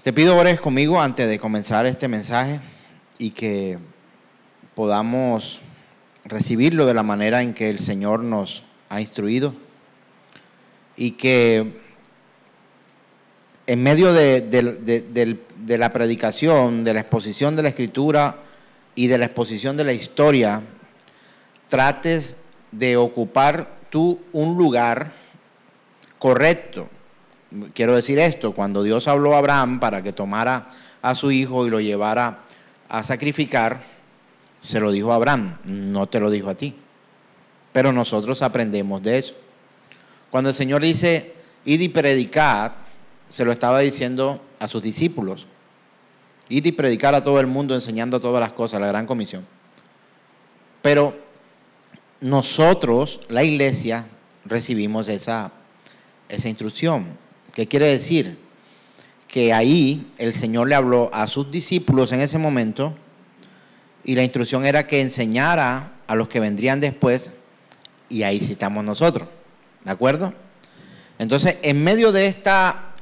Te pido ores conmigo antes de comenzar este mensaje y que podamos recibirlo de la manera en que el Señor nos ha instruido y que en medio de la predicación, de la exposición de la Escritura y de la exposición de la historia, trates de ocupar tú un lugar correcto. Quiero decir esto, cuando Dios habló a Abraham para que tomara a su hijo y lo llevara a sacrificar, se lo dijo a Abraham, no te lo dijo a ti. Pero nosotros aprendemos de eso. Cuando el Señor dice, id y predicad, se lo estaba diciendo a sus discípulos. Id y predicar a todo el mundo, enseñando todas las cosas, la gran comisión. Pero nosotros, la iglesia, recibimos esa instrucción. ¿Qué quiere decir? Que ahí el Señor le habló a sus discípulos en ese momento y la instrucción era que enseñara a los que vendrían después, y ahí sí estamos nosotros, ¿de acuerdo? Entonces, en medio de esta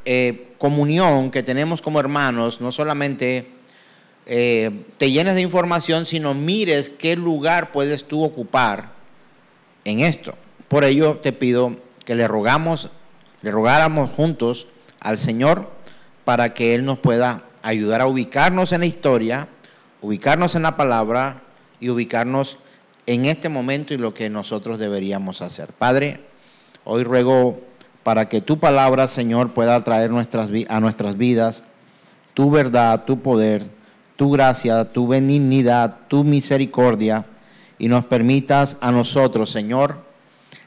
comunión que tenemos como hermanos, no solamente te llenes de información, sino mires qué lugar puedes tú ocupar en esto. Por ello te pido que le rogáramos juntos al Señor para que Él nos pueda ayudar a ubicarnos en la historia, ubicarnos en la palabra y ubicarnos en este momento y lo que nosotros deberíamos hacer. Padre, hoy ruego para que tu palabra, Señor, pueda traer a nuestras vidas tu verdad, tu poder, tu gracia, tu benignidad, tu misericordia, y nos permitas a nosotros, Señor,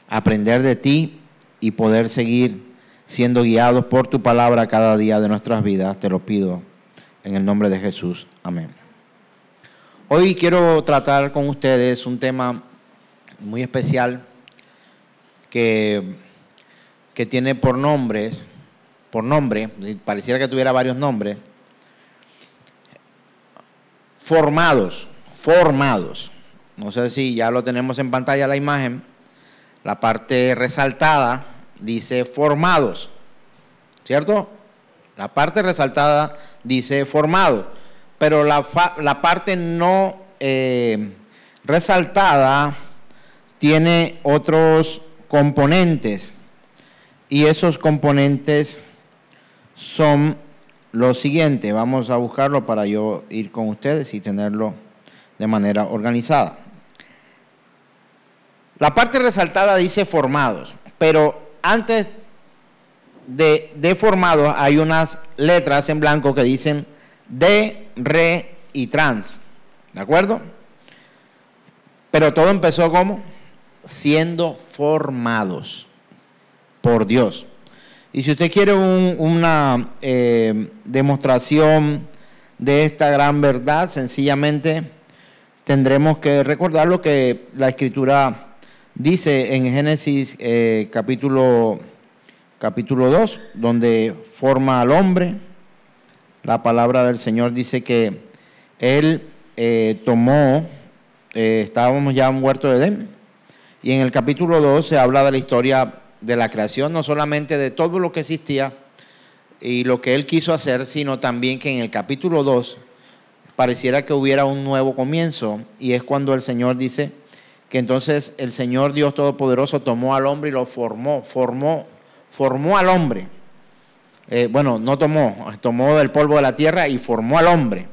aprender de ti y poder seguir siendo guiados por tu palabra cada día de nuestras vidas. Te lo pido en el nombre de Jesús. Amén. Hoy quiero tratar con ustedes un tema muy especial que tiene por nombre, pareciera que tuviera varios nombres, formados. No sé si ya lo tenemos en pantalla la imagen. La parte resaltada dice formados, ¿cierto? La parte resaltada dice formado, pero la parte no resaltada tiene otros componentes, y esos componentes son los siguientes. Vamos a buscarlo para yo ir con ustedes y tenerlo de manera organizada. La parte resaltada dice formados, pero antes de formados hay unas letras en blanco que dicen de, re y trans, ¿de acuerdo? Pero todo empezó como siendo formados por Dios. Y si usted quiere una demostración de esta gran verdad, sencillamente tendremos que recordar lo que la Escritura dice en Génesis capítulo 2, donde forma al hombre. La palabra del Señor dice que Él estábamos ya en un huerto de Edén, y en el capítulo 2 se habla de la historia de la creación, no solamente de todo lo que existía y lo que Él quiso hacer, sino también que en el capítulo 2 pareciera que hubiera un nuevo comienzo, y es cuando el Señor dice que entonces el Señor Dios Todopoderoso tomó al hombre y lo formó al hombre. No tomó del polvo de la tierra y formó al hombre.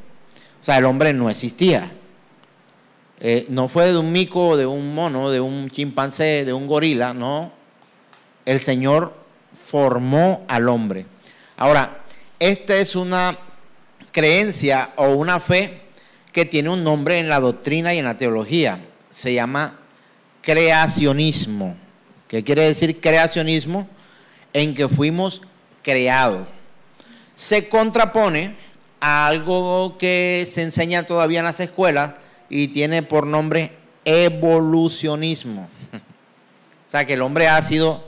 O sea, el hombre no existía. No fue de un mico, de un mono, de un chimpancé, de un gorila, no. El Señor formó al hombre. Ahora, esta es una creencia o una fe que tiene un nombre en la doctrina y en la teología. Se llama creacionismo. ¿Qué quiere decir creacionismo? En que fuimos creados. Se contrapone a algo que se enseña todavía en las escuelas y tiene por nombre evolucionismo. O sea, que el hombre ha sido,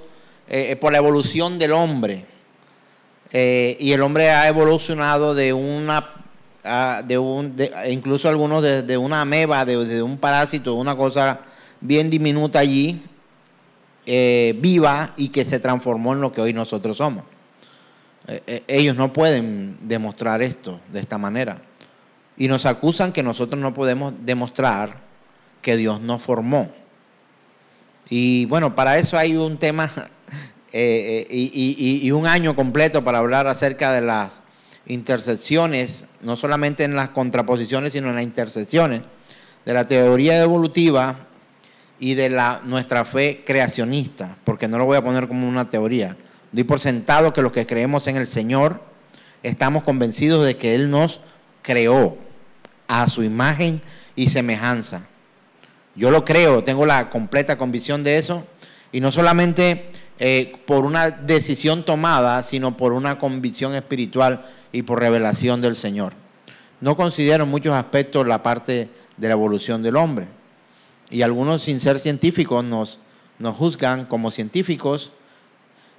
por la evolución del hombre, y el hombre ha evolucionado incluso algunos de una ameba, de un parásito, una cosa bien diminuta allí, viva, y que se transformó en lo que hoy nosotros somos. Ellos no pueden demostrar esto de esta manera. Y nos acusan que nosotros no podemos demostrar que Dios nos formó. Y bueno, para eso hay un tema y un año completo para hablar acerca de las intersecciones, no solamente en las contraposiciones, sino en las intersecciones de la teoría evolutiva y de nuestra fe creacionista, porque no lo voy a poner como una teoría. Doy por sentado que los que creemos en el Señor estamos convencidos de que Él nos creó a su imagen y semejanza. Yo lo creo, tengo la completa convicción de eso, y no solamente por una decisión tomada, sino por una convicción espiritual y por revelación del Señor. No considero en muchos aspectos la parte de la evolución del hombre, y algunos sin ser científicos nos juzgan como científicos,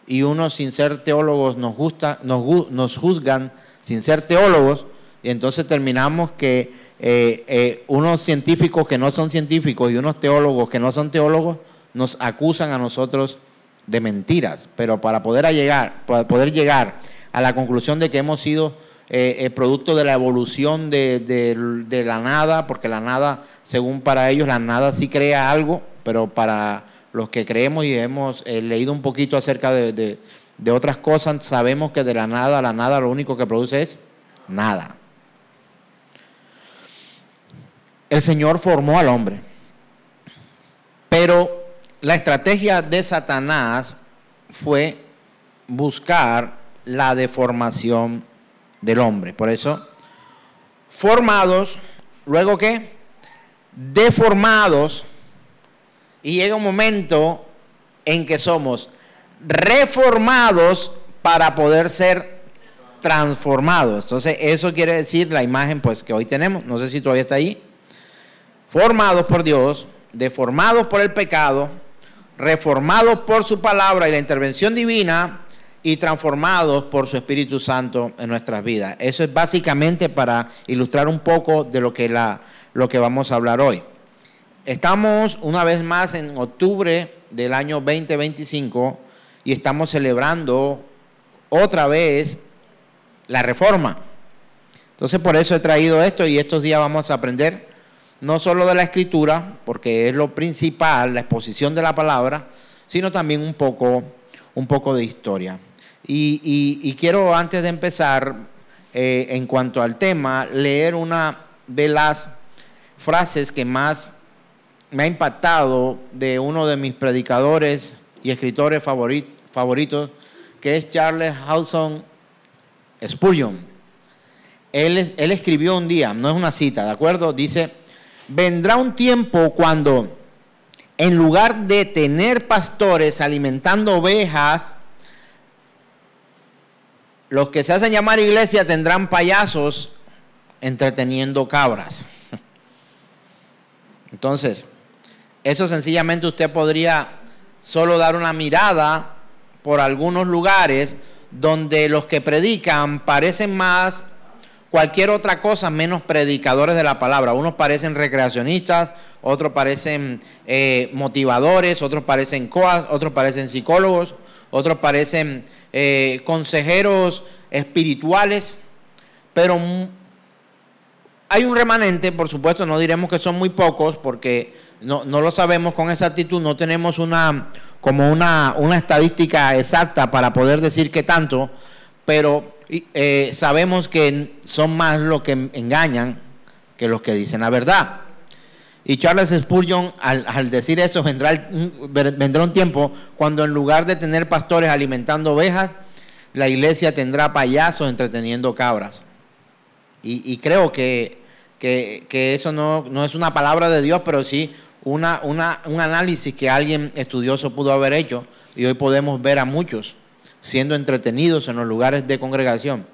y unos sin ser teólogos nos juzgan sin ser teólogos, y entonces terminamos que unos científicos que no son científicos y unos teólogos que no son teólogos nos acusan a nosotros de mentiras. Pero para poder llegar a la conclusión de que hemos sido producto de la evolución de la nada, porque la nada, según para ellos, la nada sí crea algo, pero para los que creemos y hemos leído un poquito acerca de otras cosas, sabemos que de la nada lo único que produce es nada. El Señor formó al hombre, pero la estrategia de Satanás fue buscar la deformación del hombre. Por eso, formados, luego ¿qué? Deformados, y llega un momento en que somos reformados para poder ser transformados. Entonces, eso quiere decir la imagen pues que hoy tenemos. No sé si todavía está ahí. Formados por Dios, deformados por el pecado, reformados por su palabra y la intervención divina, y transformados por su Espíritu Santo en nuestras vidas. Eso es básicamente para ilustrar un poco de lo que vamos a hablar hoy. Estamos una vez más en octubre del año 2025 y estamos celebrando otra vez la reforma. Entonces por eso he traído esto, y estos días vamos a aprender no solo de la Escritura, porque es lo principal, la exposición de la palabra, sino también un poco de historia. Y quiero, antes de empezar, en cuanto al tema, leer una de las frases que más me ha impactado de uno de mis predicadores y escritores favoritos, que es Charles Hudson Spurgeon. Él escribió un día, no es una cita, ¿de acuerdo? Dice: vendrá un tiempo cuando, en lugar de tener pastores alimentando ovejas, los que se hacen llamar iglesia tendrán payasos entreteniendo cabras. Entonces, eso sencillamente usted podría solo dar una mirada por algunos lugares donde los que predican parecen más cualquier otra cosa menos predicadores de la palabra. Unos parecen recreacionistas, otros parecen motivadores, otros parecen coas, otros parecen psicólogos, otros parecen consejeros espirituales, pero hay un remanente, por supuesto, no diremos que son muy pocos, porque no lo sabemos con exactitud, no tenemos una estadística exacta para poder decir qué tanto, pero sabemos que son más los que engañan que los que dicen la verdad. Y Charles Spurgeon, al decir eso, vendrá un tiempo cuando, en lugar de tener pastores alimentando ovejas, la iglesia tendrá payasos entreteniendo cabras. Y creo que eso no es una palabra de Dios, pero sí un análisis que alguien estudioso pudo haber hecho, y hoy podemos ver a muchos siendo entretenidos en los lugares de congregación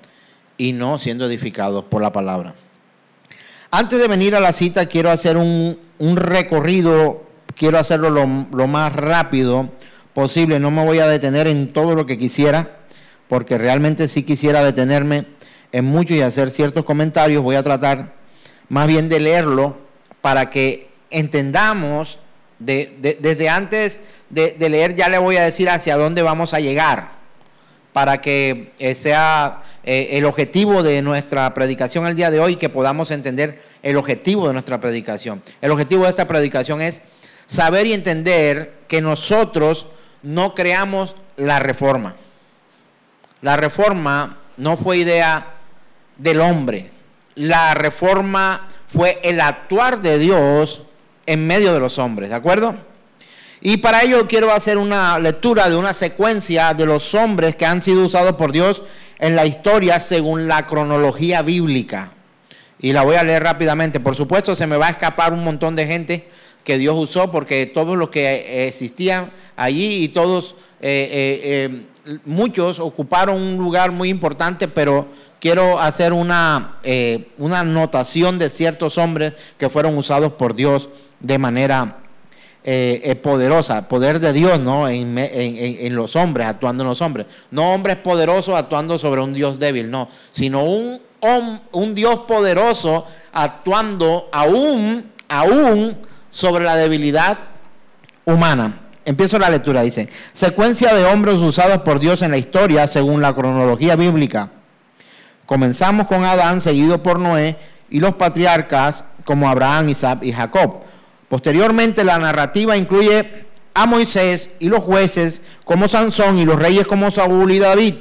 y no siendo edificados por la palabra. Antes de venir a la cita, quiero hacer un recorrido, quiero hacerlo lo más rápido posible. No me voy a detener en todo lo que quisiera, porque realmente sí quisiera detenerme en mucho y hacer ciertos comentarios. Voy a tratar más bien de leerlo para que entendamos, desde antes de leer ya le voy a decir hacia dónde vamos a llegar, para que sea el objetivo de nuestra predicación el día de hoy, que podamos entender el objetivo de nuestra predicación. El objetivo de esta predicación es saber y entender que nosotros no creamos la reforma. La reforma no fue idea del hombre. La reforma fue el actuar de Dios en medio de los hombres, ¿de acuerdo? Y para ello quiero hacer una lectura de una secuencia de los hombres que han sido usados por Dios en la historia según la cronología bíblica. Y la voy a leer rápidamente. Por supuesto, se me va a escapar un montón de gente que Dios usó, porque todos los que existían allí y todos, muchos ocuparon un lugar muy importante, pero quiero hacer una anotación de ciertos hombres que fueron usados por Dios de manera poderosa, poder de Dios, ¿no? En los hombres, actuando en los hombres. No hombres poderosos actuando sobre un Dios débil, no, sino un Dios poderoso actuando aún sobre la debilidad humana. Empiezo la lectura, dice: secuencia de hombres usados por Dios en la historia según la cronología bíblica. Comenzamos con Adán, seguido por Noé y los patriarcas como Abraham, Isaac y Jacob. Posteriormente, la narrativa incluye a Moisés y los jueces como Sansón y los reyes como Saúl y David,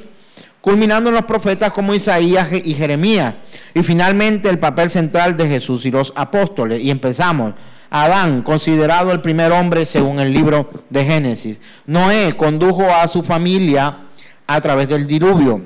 culminando en los profetas como Isaías y Jeremías. Y finalmente el papel central de Jesús y los apóstoles. Y empezamos. Adán, considerado el primer hombre según el libro de Génesis. Noé condujo a su familia a través del diluvio.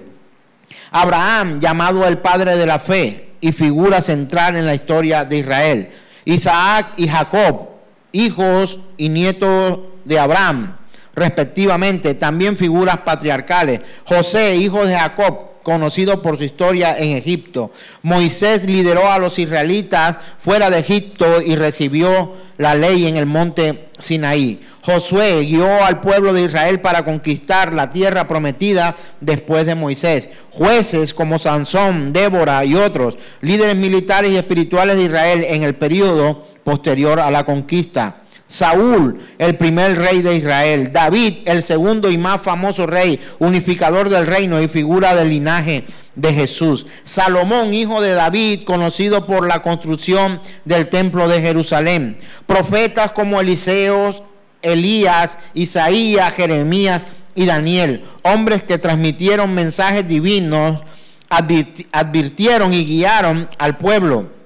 Abraham, llamado el padre de la fe y figura central en la historia de Israel. Isaac y Jacob, hijos y nietos de Abraham, respectivamente, también figuras patriarcales. José, hijo de Jacob, conocido por su historia en Egipto. Moisés lideró a los israelitas fuera de Egipto y recibió la ley en el monte Sinaí. Josué guió al pueblo de Israel para conquistar la tierra prometida después de Moisés. Jueces como Sansón, Débora y otros, líderes militares y espirituales de Israel en el periodo posterior a la conquista. Saúl, el primer rey de Israel. David, el segundo y más famoso rey, unificador del reino y figura del linaje de Jesús. Salomón, hijo de David, conocido por la construcción del templo de Jerusalén. Profetas como Eliseo, Elías, Isaías, Jeremías y Daniel. Hombres que transmitieron mensajes divinos, advirtieron y guiaron al pueblo.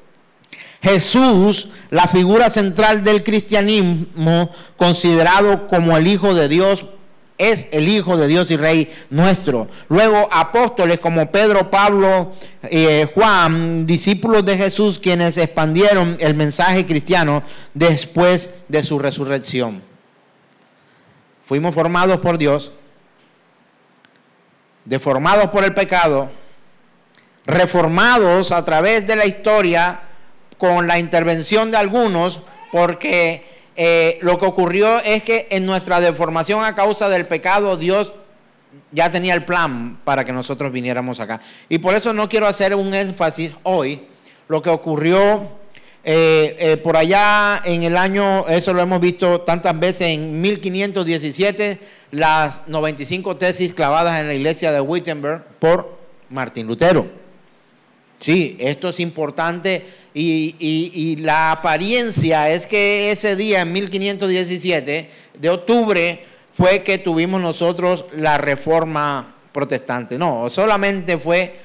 Jesús, la figura central del cristianismo, considerado como el Hijo de Dios, es el Hijo de Dios y Rey nuestro. Luego apóstoles como Pedro, Pablo, Juan, discípulos de Jesús, quienes expandieron el mensaje cristiano después de su resurrección. Fuimos formados por Dios, deformados por el pecado, reformados a través de la historia con la intervención de algunos, porque lo que ocurrió es que en nuestra deformación a causa del pecado, Dios ya tenía el plan para que nosotros viniéramos acá. Y por eso no quiero hacer un énfasis hoy. Lo que ocurrió por allá en el año, eso lo hemos visto tantas veces, en 1517, las 95 tesis clavadas en la iglesia de Wittenberg por Martín Lutero. Sí, esto es importante y la apariencia es que ese día, en 1517 de octubre, fue que tuvimos nosotros la reforma protestante. No, solamente fue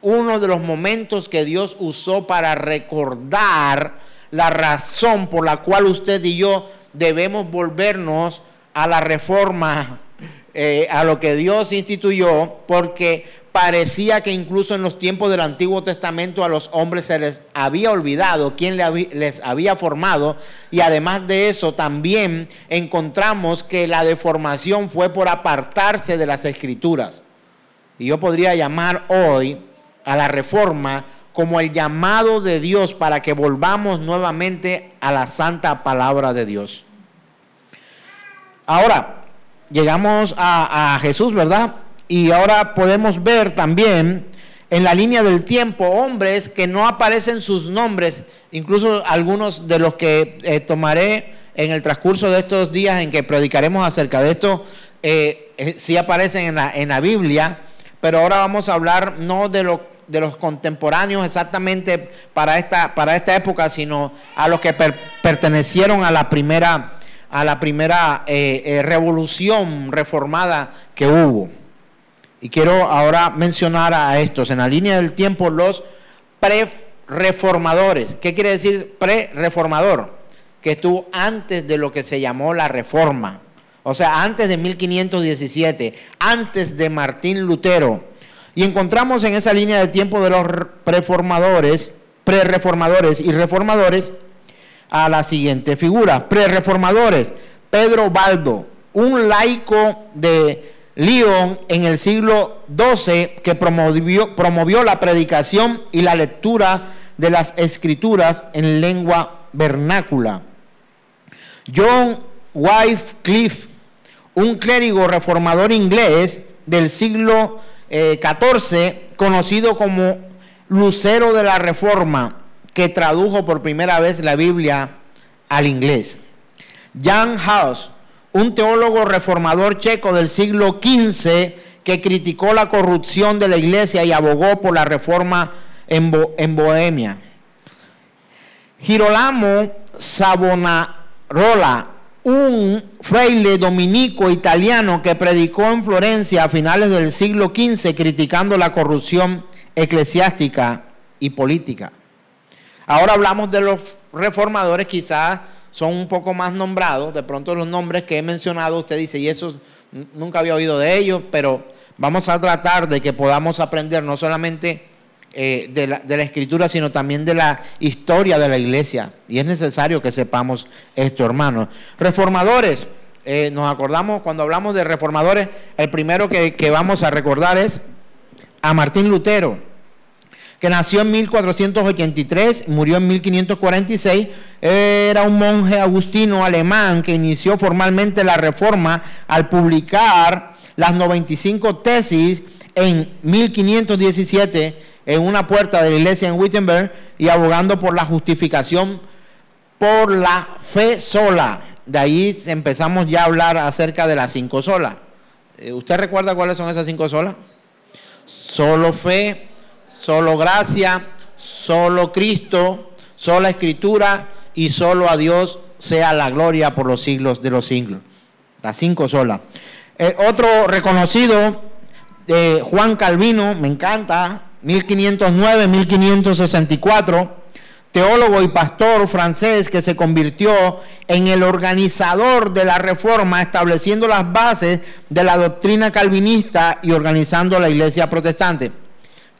uno de los momentos que Dios usó para recordar la razón por la cual usted y yo debemos volvernos a la reforma, a lo que Dios instituyó, porque parecía que incluso en los tiempos del Antiguo Testamento a los hombres se les había olvidado quién les había formado, y además de eso también encontramos que la deformación fue por apartarse de las Escrituras. Y yo podría llamar hoy a la reforma como el llamado de Dios para que volvamos nuevamente a la santa palabra de Dios. Ahora, llegamos a Jesús, ¿verdad? Y ahora podemos ver también en la línea del tiempo hombres que no aparecen sus nombres, incluso algunos de los que tomaré en el transcurso de estos días en que predicaremos acerca de esto, sí aparecen en la Biblia, pero ahora vamos a hablar no de los contemporáneos exactamente para esta época, sino a los que pertenecieron a la primera revolución reformada que hubo. Y quiero ahora mencionar a estos, en la línea del tiempo, los pre-reformadores. ¿Qué quiere decir pre-reformador? Que estuvo antes de lo que se llamó la Reforma. O sea, antes de 1517, antes de Martín Lutero. Y encontramos en esa línea de tiempo de los pre-reformadores y reformadores a la siguiente figura. Pre-reformadores: Pedro Baldo, un laico de Lyon en el siglo XII que promovió la predicación y la lectura de las escrituras en lengua vernácula. John Wycliffe, un clérigo reformador inglés del siglo XIV, conocido como Lucero de la Reforma, que tradujo por primera vez la Biblia al inglés. Jan Hus, un teólogo reformador checo del siglo XV que criticó la corrupción de la iglesia y abogó por la reforma en Bohemia. Girolamo Savonarola, un fraile dominico italiano que predicó en Florencia a finales del siglo XV criticando la corrupción eclesiástica y política. Ahora hablamos de los reformadores, quizás son un poco más nombrados. De pronto los nombres que he mencionado, usted dice, y eso nunca había oído de ellos, pero vamos a tratar de que podamos aprender no solamente de la Escritura, sino también de la historia de la iglesia. Y es necesario que sepamos esto, hermanos. Reformadores, nos acordamos, cuando hablamos de reformadores, el primero que vamos a recordar es a Martín Lutero, que nació en 1483, murió en 1546, era un monje agustino alemán que inició formalmente la Reforma al publicar las 95 tesis en 1517 en una puerta de la iglesia en Wittenberg y abogando por la justificación por la fe sola. De ahí empezamos ya a hablar acerca de las 5 solas. ¿Usted recuerda cuáles son esas 5 solas? Solo fe, solo gracia, solo Cristo, sola Escritura y solo a Dios sea la gloria por los siglos de los siglos. Las 5 solas. Otro reconocido, Juan Calvino, me encanta, 1509-1564, teólogo y pastor francés que se convirtió en el organizador de la Reforma, estableciendo las bases de la doctrina calvinista y organizando la iglesia protestante.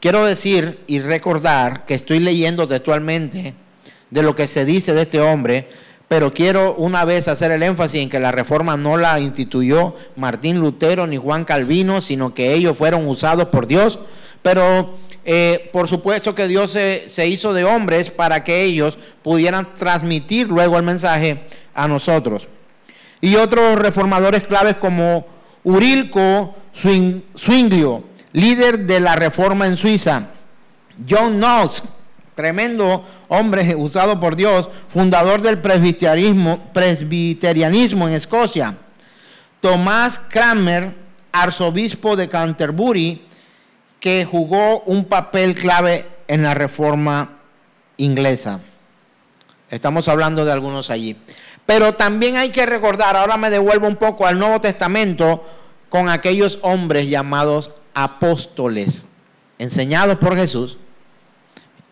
Quiero decir y recordar que estoy leyendo textualmente de lo que se dice de este hombre, pero quiero una vez hacer el énfasis en que la Reforma no la instituyó Martín Lutero ni Juan Calvino, sino que ellos fueron usados por Dios, pero por supuesto que Dios se hizo de hombres para que ellos pudieran transmitir luego el mensaje a nosotros. Y otros reformadores claves como Ulrico Zwinglio, líder de la Reforma en Suiza; John Knox, tremendo hombre usado por Dios, fundador del presbiterianismo en Escocia; Tomás Cranmer, arzobispo de Canterbury, que jugó un papel clave en la Reforma inglesa. Estamos hablando de algunos allí. Pero también hay que recordar, ahora me devuelvo un poco al Nuevo Testamento, con aquellos hombres llamados apóstoles, enseñados por Jesús.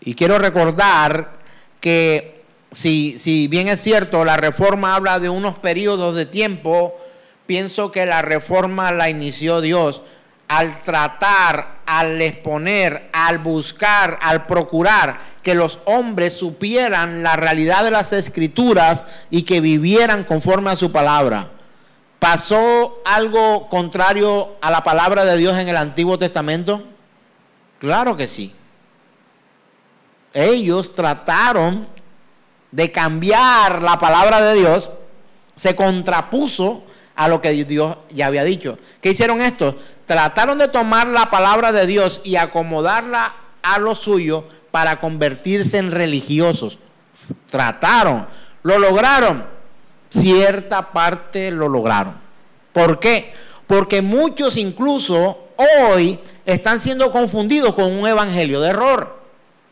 Y quiero recordar que si bien es cierto, la Reforma habla de unos periodos de tiempo, pienso que la Reforma la inició Dios al tratar, al exponer, al buscar, al procurar que los hombres supieran la realidad de las Escrituras y que vivieran conforme a su palabra. ¿Pasó algo contrario a la palabra de Dios en el Antiguo Testamento? Claro que sí. Ellos trataron de cambiar la palabra de Dios, se contrapuso a lo que Dios ya había dicho. ¿Qué hicieron estos? Trataron de tomar la palabra de Dios y acomodarla a lo suyo para convertirse en religiosos. Trataron, lo lograron. Cierta parte lo lograron. ¿Por qué? porque muchos incluso hoy están siendo confundidos con un evangelio de error.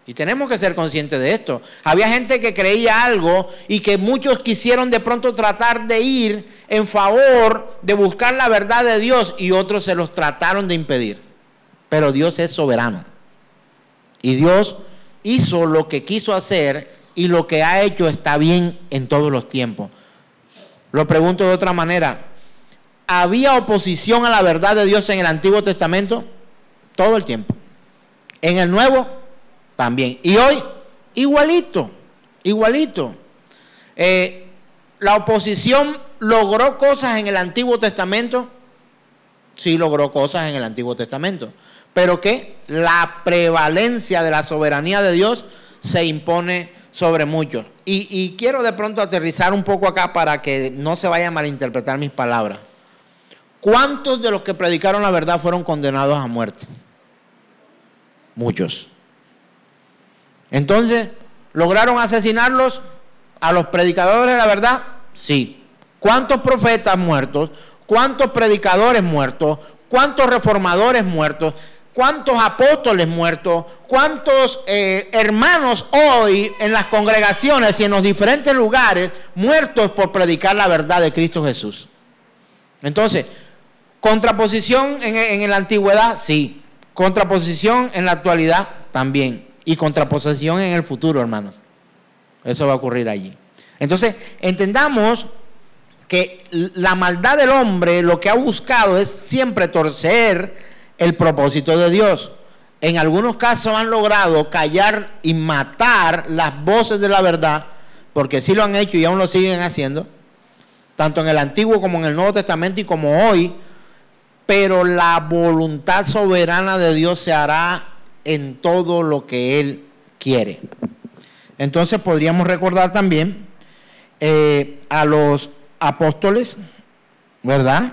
Y tenemos que ser conscientes de esto. Había gente que creía algo y que muchos quisieron de pronto tratar de ir en favor de buscar la verdad de Dios y otros se los trataron de impedir. Pero Dios es soberano. Y Dios hizo lo que quiso hacer y lo que ha hecho está bien en todos los tiempos. Lo pregunto de otra manera. ¿Había oposición a la verdad de Dios en el Antiguo Testamento? Todo el tiempo. En el Nuevo, también. Y hoy, igualito, igualito. ¿La oposición logró cosas en el Antiguo Testamento? Sí logró cosas en el Antiguo Testamento. Pero que la prevalencia de la soberanía de Dios se impone sobre muchos. Y quiero de pronto aterrizar un poco acá para que no se vayan a malinterpretar mis palabras. ¿Cuántos de los que predicaron la verdad fueron condenados a muerte? Muchos. Entonces, ¿lograron asesinarlos a los predicadores de la verdad? Sí. ¿Cuántos profetas muertos? ¿Cuántos predicadores muertos? ¿Cuántos reformadores muertos? ¿Cuántos apóstoles muertos? ¿Cuántos hermanos hoy en las congregaciones y en los diferentes lugares muertos por predicar la verdad de Cristo Jesús? Entonces, ¿contraposición en la antigüedad? Sí. ¿Contraposición en la actualidad? También. Y contraposición en el futuro, hermanos. Eso va a ocurrir allí. Entonces, entendamos que la maldad del hombre lo que ha buscado es siempre torcer el propósito de Dios. En algunos casos han logrado callar y matar las voces de la verdad, porque sí lo han hecho y aún lo siguen haciendo, tanto en el Antiguo como en el Nuevo Testamento y como hoy, pero la voluntad soberana de Dios se hará en todo lo que Él quiere. Entonces podríamos recordar también a los apóstoles, ¿verdad?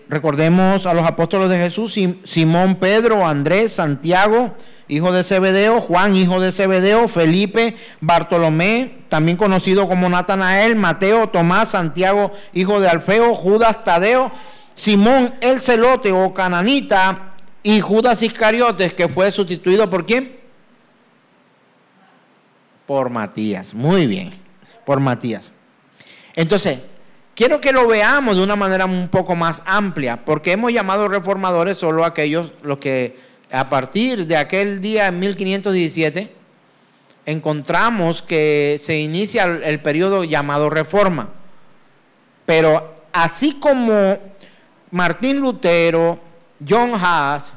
Recordemos a los apóstoles de Jesús: Simón, Pedro, Andrés, Santiago, hijo de Zebedeo; Juan, hijo de Zebedeo; Felipe, Bartolomé, también conocido como Natanael; Mateo, Tomás, Santiago, hijo de Alfeo; Judas, Tadeo; Simón el celote o cananita; y Judas Iscariotes, que fue sustituido ¿por quién? Por Matías. Muy bien, por Matías. Entonces, quiero que lo veamos de una manera un poco más amplia, porque hemos llamado reformadores solo aquellos los que a partir de aquel día en 1517 encontramos que se inicia el periodo llamado Reforma. Pero así como Martín Lutero, John Huss,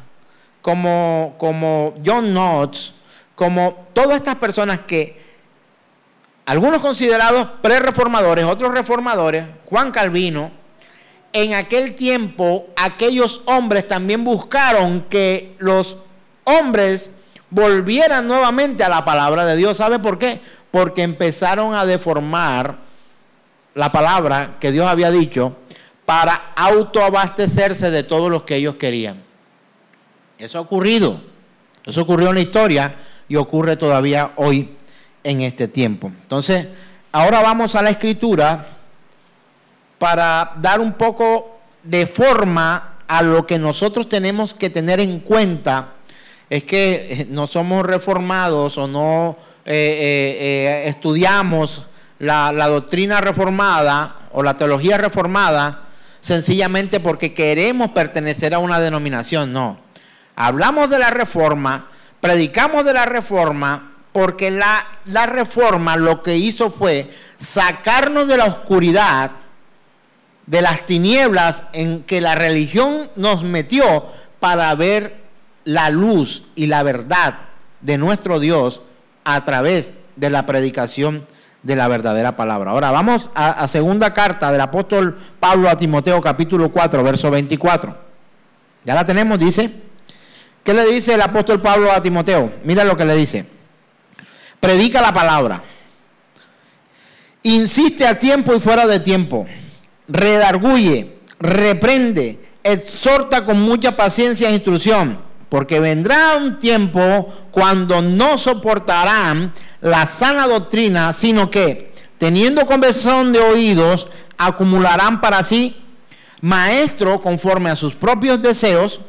como John Knox, como todas estas personas que algunos considerados pre-reformadores, otros reformadores, Juan Calvino, en aquel tiempo aquellos hombres también buscaron que los hombres volvieran nuevamente a la palabra de Dios. ¿Sabe por qué? Porque empezaron a deformar la palabra que Dios había dicho para autoabastecerse de todo lo que ellos querían. Eso ha ocurrido. Eso ocurrió en la historia y ocurre todavía hoy en este tiempo. Entonces, ahora vamos a la Escritura para dar un poco de forma a lo que nosotros tenemos que tener en cuenta. Es que no somos reformados o no estudiamos la doctrina reformada o la teología reformada sencillamente porque queremos pertenecer a una denominación. No. Hablamos de la reforma, predicamos de la reforma, porque la reforma lo que hizo fue sacarnos de la oscuridad, de las tinieblas en que la religión nos metió, para ver la luz y la verdad de nuestro Dios a través de la predicación de la verdadera palabra. Ahora vamos a segunda carta del apóstol Pablo a Timoteo, capítulo 4, verso 24. Ya la tenemos, dice. ¿Qué le dice el apóstol Pablo a Timoteo? Mira lo que le dice. Predica la palabra. Insiste a tiempo y fuera de tiempo. Redarguye, reprende, exhorta con mucha paciencia e instrucción, porque vendrá un tiempo cuando no soportarán la sana doctrina, sino que, teniendo comezón de oídos, acumularán para sí maestro conforme a sus propios deseos,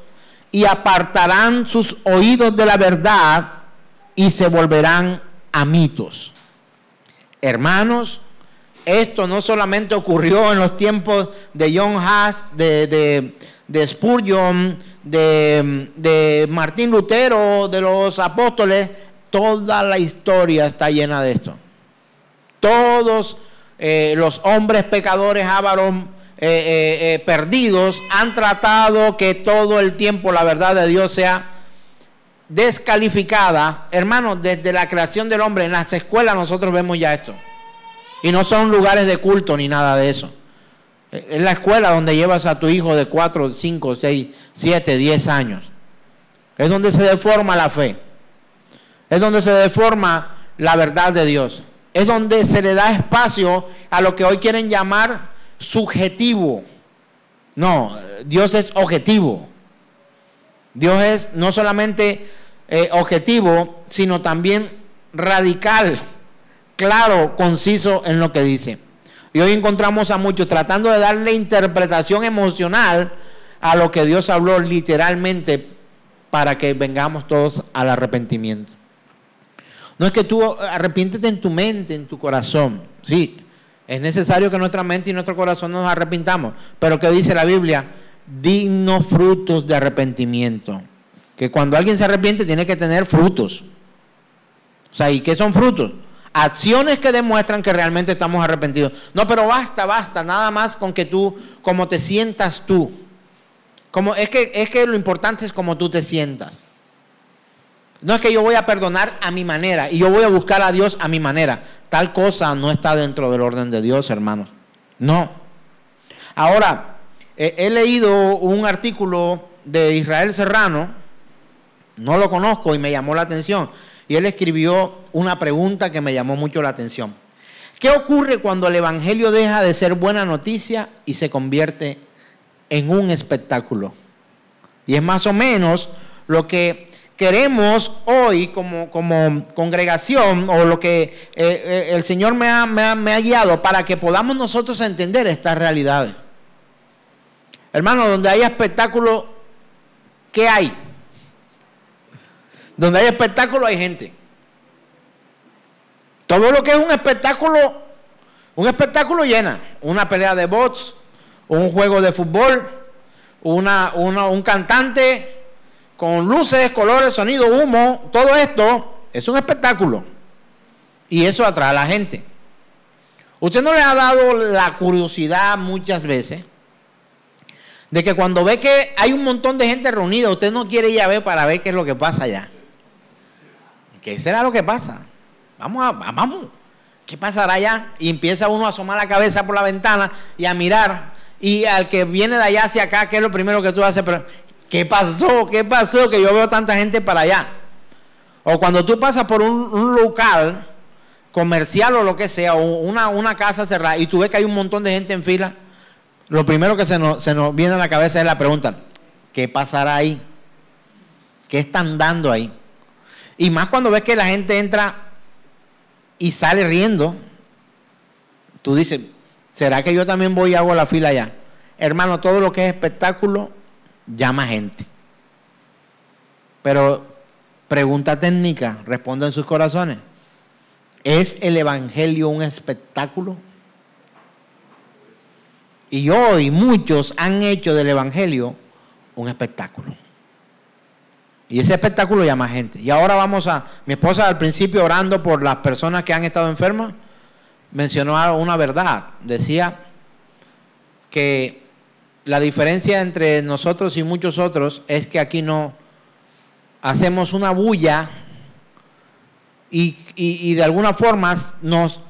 y apartarán sus oídos de la verdad y se volverán a mitos. Hermanos, esto no solamente ocurrió en los tiempos de John Huss, de Spurgeon, de Martín Lutero, de los apóstoles. Toda la historia está llena de esto. Todos los hombres pecadores, ávaros, perdidos, han tratado que todo el tiempo la verdad de Dios sea descalificada. Hermanos, desde la creación del hombre, en las escuelas nosotros vemos ya esto. Y no son lugares de culto ni nada de eso. Es la escuela donde llevas a tu hijo de 4, 5, 6, 7, 10 años. Es donde se deforma la fe. Es donde se deforma la verdad de Dios. Es donde se le da espacio a lo que hoy quieren llamar subjetivo. No, Dios es objetivo. Dios es no solamente objetivo, sino también radical, claro, conciso en lo que dice. Y hoy encontramos a muchos tratando de darle interpretación emocional a lo que Dios habló literalmente para que vengamos todos al arrepentimiento. No es que tú arrepiéntete en tu mente, en tu corazón. Sí, es necesario que nuestra mente y nuestro corazón nos arrepintamos. Pero ¿qué dice la Biblia? Dignos frutos de arrepentimiento. Que cuando alguien se arrepiente tiene que tener frutos. O sea, ¿y qué son frutos? Acciones que demuestran que realmente estamos arrepentidos. No, pero basta, nada más con que tú, como te sientas tú. Es que lo importante es cómo tú te sientas. No es que yo voy a perdonar a mi manera y yo voy a buscar a Dios a mi manera. Tal cosa no está dentro del orden de Dios, hermanos. No. Ahora, he leído un artículo de Israel Serrano, no lo conozco y me llamó la atención. Y él escribió una pregunta que me llamó mucho la atención. ¿Qué ocurre cuando el evangelio deja de ser buena noticia y se convierte en un espectáculo? Y es más o menos lo que queremos hoy como congregación, o lo que el Señor me ha guiado para que podamos nosotros entender estas realidades. Hermanos, donde hay espectáculo, ¿qué hay? Donde hay espectáculo hay gente. Todo lo que es un espectáculo llena. Una pelea de box, un juego de fútbol, un cantante con luces, colores, sonido, humo, todo esto es un espectáculo. Y eso atrae a la gente. ¿Usted no le ha dado la curiosidad muchas veces de que cuando ve que hay un montón de gente reunida, usted no quiere ir a ver para ver qué es lo que pasa allá? ¿Qué será lo que pasa? Vamos. ¿Qué pasará allá? Y empieza uno a asomar la cabeza por la ventana y a mirar. Y al que viene de allá hacia acá, ¿qué es lo primero que tú haces? Pero, ¿qué pasó? ¿Qué pasó? Que yo veo tanta gente para allá. O cuando tú pasas por un local comercial o lo que sea, o una casa cerrada, y tú ves que hay un montón de gente en fila, lo primero que se nos viene a la cabeza es la pregunta: ¿qué pasará ahí? ¿Qué están dando ahí? Y más cuando ves que la gente entra y sale riendo, tú dices, ¿será que yo también voy y hago la fila allá? Hermano, todo lo que es espectáculo llama gente. Pero pregunta técnica, responda en sus corazones: ¿es el evangelio un espectáculo? Y hoy muchos han hecho del evangelio un espectáculo. Y ese espectáculo llama gente. Y ahora mi esposa al principio, orando por las personas que han estado enfermas, mencionó una verdad. Decía que la diferencia entre nosotros y muchos otros es que aquí no hacemos una bulla y de alguna forma nos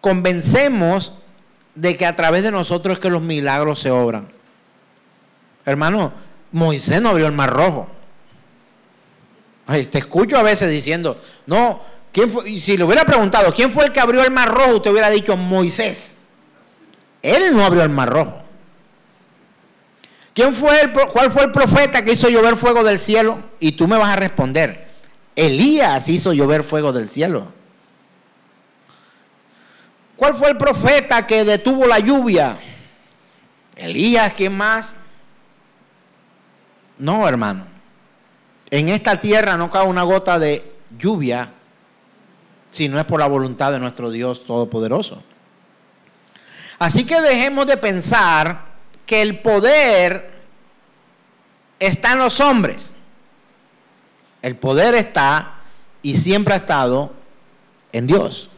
convencemos de que a través de nosotros es que los milagros se obran. Hermano, Moisés no abrió el mar rojo. Ay, te escucho a veces diciendo, no, ¿quién fue? Y si le hubiera preguntado, ¿quién fue el que abrió el mar rojo? Usted hubiera dicho, Moisés. Él no abrió el mar rojo. ¿Cuál fue el profeta que hizo llover fuego del cielo? Y tú me vas a responder, Elías hizo llover fuego del cielo. ¿Cuál fue el profeta que detuvo la lluvia? Elías, ¿quién más? No, hermano. En esta tierra no cae una gota de lluvia si no es por la voluntad de nuestro Dios Todopoderoso. Así que dejemos de pensar que el poder está en los hombres. El poder está y siempre ha estado en Dios.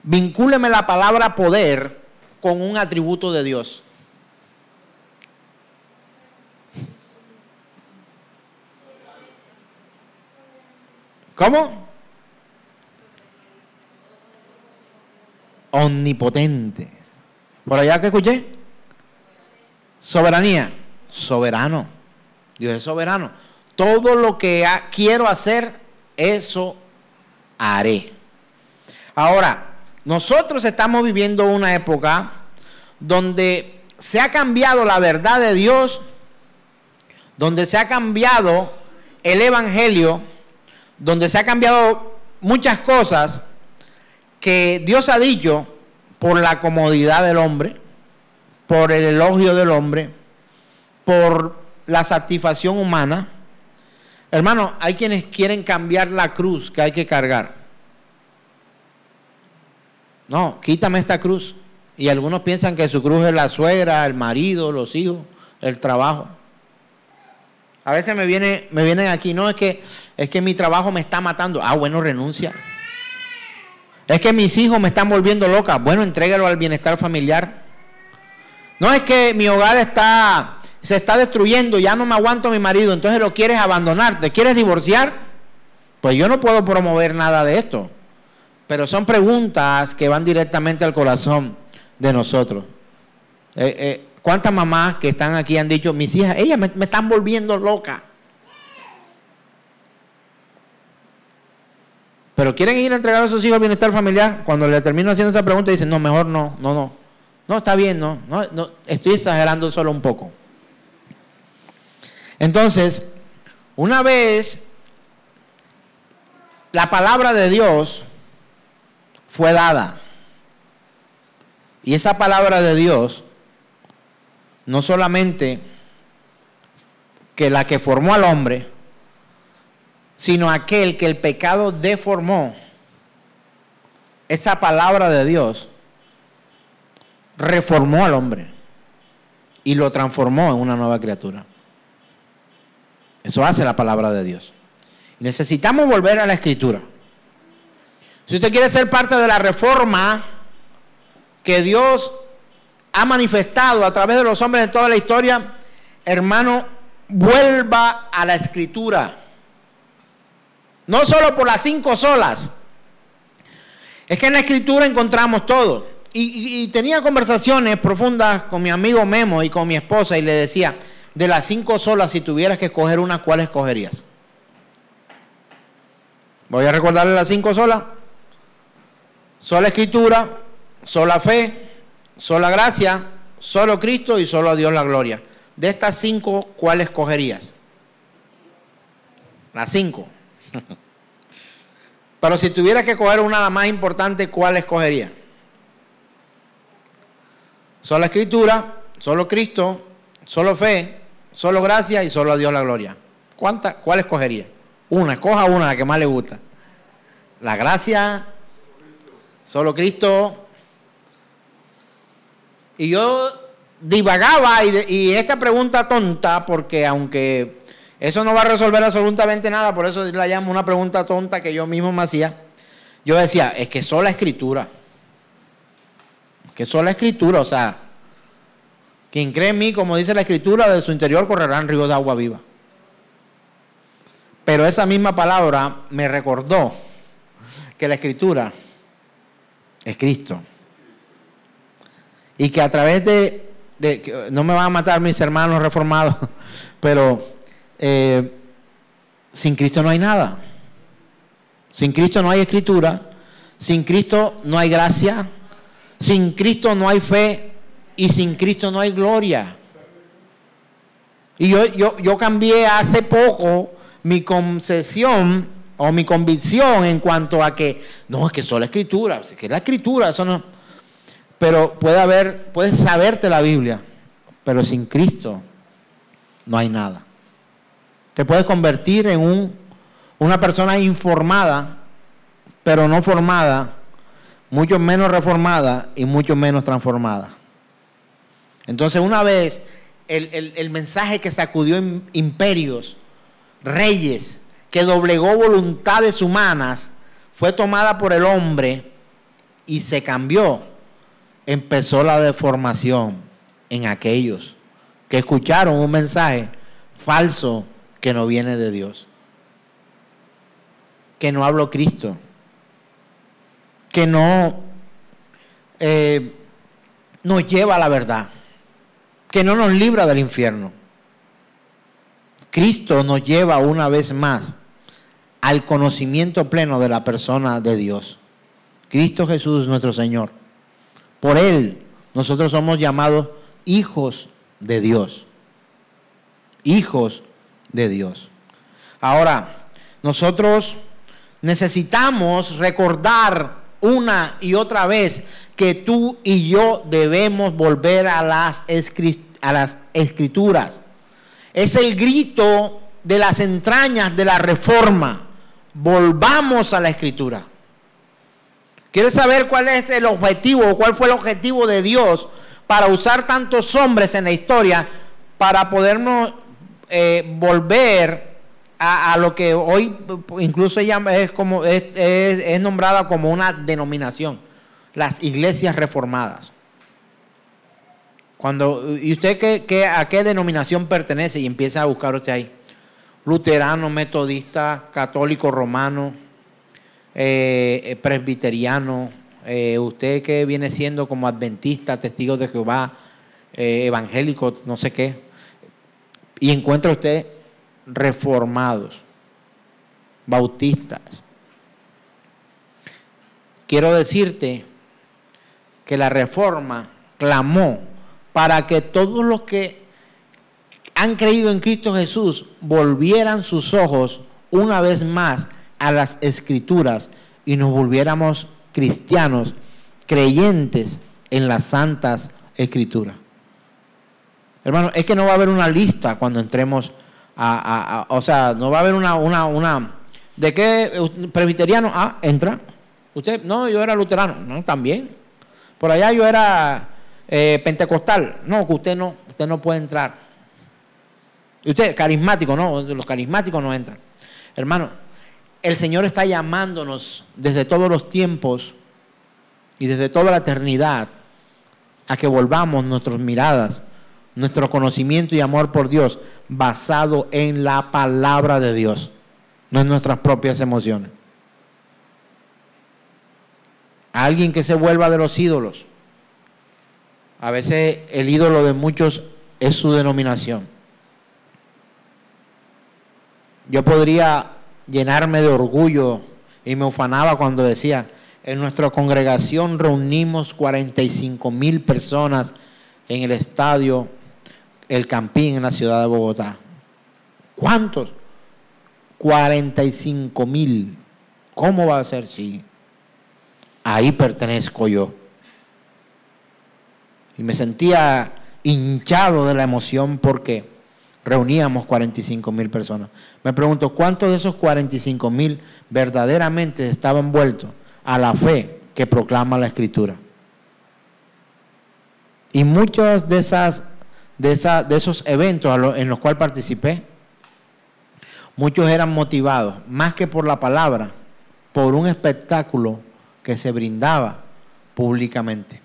Vincúleme la palabra poder con un atributo de Dios. ¿Cómo? Omnipotente. ¿Por allá que escuché? Soberanía. Soberano. Dios es soberano. Todo lo que quiero hacer, eso haré. Ahora, nosotros estamos viviendo una época donde se ha cambiado la verdad de Dios, donde se ha cambiado el evangelio, donde se ha cambiado muchas cosas que Dios ha dicho por la comodidad del hombre, por el elogio del hombre, por la satisfacción humana. Hermano, hay quienes quieren cambiar la cruz que hay que cargar. No, quítame esta cruz. Y algunos piensan que su cruz es la suegra, el marido, los hijos, el trabajo. A veces me vienen aquí, no, es que mi trabajo me está matando. Ah, bueno, renuncia. Es que mis hijos me están volviendo loca. Bueno, entrégalo al bienestar familiar. No, es que mi hogar se está destruyendo, ya no me aguanto a mi marido, entonces lo quieres abandonar, ¿te quieres divorciar? Pues yo no puedo promover nada de esto. Pero son preguntas que van directamente al corazón de nosotros. ¿Cuántas mamás que están aquí han dicho, mis hijas, ellas me están volviendo loca? Pero quieren ir a entregar a sus hijos al bienestar familiar. Cuando le termino haciendo esa pregunta, dicen, no, mejor no. No, está bien, no, estoy exagerando solo un poco. Entonces, una vez la palabra de Dios fue dada, y esa palabra de Dios no solamente que la que formó al hombre, sino aquel que el pecado deformó, esa palabra de Dios reformó al hombre y lo transformó en una nueva criatura. Eso hace la palabra de Dios. Necesitamos volver a la Escritura. Si usted quiere ser parte de la reforma que Dios ha manifestado a través de los hombres de toda la historia, hermano, vuelva a la Escritura. No solo por las 5 solas. Es que en la Escritura encontramos todo. Y tenía conversaciones profundas con mi amigo Memo y con mi esposa, y le decía, de las 5 solas, si tuvieras que escoger una, ¿cuál escogerías? Voy a recordarle las 5 solas. Sola Escritura, sola fe, sola gracia, solo Cristo y solo a Dios la gloria. De estas 5, ¿cuál escogerías? Las 5. Pero si tuviera que escoger una, la más importante, ¿cuál escogería? Sola Escritura, solo Cristo, solo fe, solo gracia y solo a Dios la gloria. ¿Cuál escogería? Una, escoja una, la que más le gusta. La gracia, solo Cristo. Y yo divagaba y esta pregunta tonta, porque aunque eso no va a resolver absolutamente nada, por eso la llamo una pregunta tonta que yo mismo me hacía. Yo decía, es que sola Escritura. Que sola Escritura, o sea, quien cree en mí, como dice la Escritura, de su interior correrán ríos de agua viva. Pero esa misma palabra me recordó que la Escritura es Cristo. Y que a través no me van a matar mis hermanos reformados, pero sin Cristo no hay nada. Sin Cristo no hay Escritura, sin Cristo no hay gracia, sin Cristo no hay fe y sin Cristo no hay gloria. Y yo cambié hace poco mi concepción o mi convicción en cuanto a que, no, es que solo la escritura, es que la escritura, eso no. Pero puedes saberte la Biblia, pero sin Cristo no hay nada. Te puedes convertir en una persona informada, pero no formada, mucho menos reformada y mucho menos transformada. Entonces, una vez el mensaje que sacudió imperios, reyes, que doblegó voluntades humanas, fue tomada por el hombre y se cambió, empezó la deformación en aquellos que escucharon un mensaje falso que no viene de Dios, que no habló Cristo, que no nos lleva a la verdad, que no nos libra del infierno. Cristo nos lleva una vez más al conocimiento pleno de la persona de Dios. Cristo Jesús nuestro Señor. Por Él nosotros somos llamados hijos de Dios. Hijos de Dios. Ahora, nosotros necesitamos recordar una y otra vez que tú y yo debemos volver a las Escrituras. Es el grito de las entrañas de la reforma. Volvamos a la Escritura. ¿Quieres saber cuál es el objetivo o cuál fue el objetivo de Dios para usar tantos hombres en la historia para podernos volver a lo que hoy incluso es nombrada como una denominación, las iglesias reformadas? ¿Y usted a qué denominación pertenece? Y empieza a buscar usted ahí: luterano, metodista, católico romano, presbiteriano, usted que viene siendo como adventista, testigo de Jehová, evangélico, no sé qué. Y encuentra usted reformados, bautistas. Quiero decirte que la reforma clamó para que todos los que han creído en Cristo Jesús volvieran sus ojos una vez más a las Escrituras y nos volviéramos cristianos, creyentes en las santas Escrituras. Hermano, es que no va a haber una lista cuando entremos o sea, no va a haber una ¿de qué presbiteriano? Ah, entra. Usted, no, yo era luterano. No, también. Por allá yo era pentecostal. No, que usted no puede entrar. Y usted, carismático, no, los carismáticos no entran. Hermano, el Señor está llamándonos desde todos los tiempos y desde toda la eternidad a que volvamos nuestras miradas, nuestro conocimiento y amor por Dios basado en la palabra de Dios, no en nuestras propias emociones. Alguien que se vuelva de los ídolos. A veces el ídolo de muchos es su denominación. Yo podría llenarme de orgullo y me ufanaba cuando decía: en nuestra congregación reunimos 45,000 personas en el estadio El Campín en la ciudad de Bogotá. ¿Cuántos? 45,000. ¿Cómo va a ser? Sí. Ahí pertenezco yo. Y me sentía hinchado de la emoción porque reuníamos 45,000 personas. Me pregunto, ¿cuántos de esos 45,000 verdaderamente estaban envueltos a la fe que proclama la Escritura? Y muchos de esos eventos en los cuales participé, muchos eran motivados, más que por la palabra, por un espectáculo que se brindaba públicamente.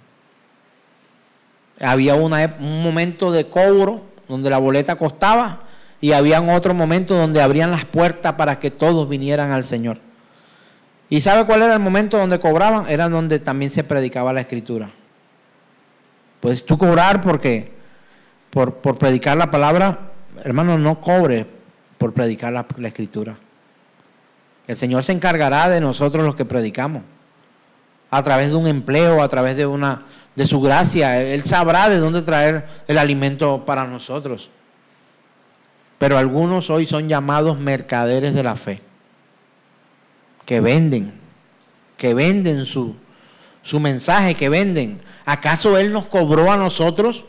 Había un momento de cobro donde la boleta costaba y había otro momento donde abrían las puertas para que todos vinieran al Señor. ¿Y sabe cuál era el momento donde cobraban? Era donde también se predicaba la Escritura. Puedes tú cobrar porque por predicar la palabra. Hermano, no cobre por predicar la Escritura. El Señor se encargará de nosotros los que predicamos, a través de un empleo, a través de su gracia. Él sabrá de dónde traer el alimento para nosotros. Pero algunos hoy son llamados mercaderes de la fe. que venden su mensaje, que venden. ¿Acaso Él nos cobró a nosotros?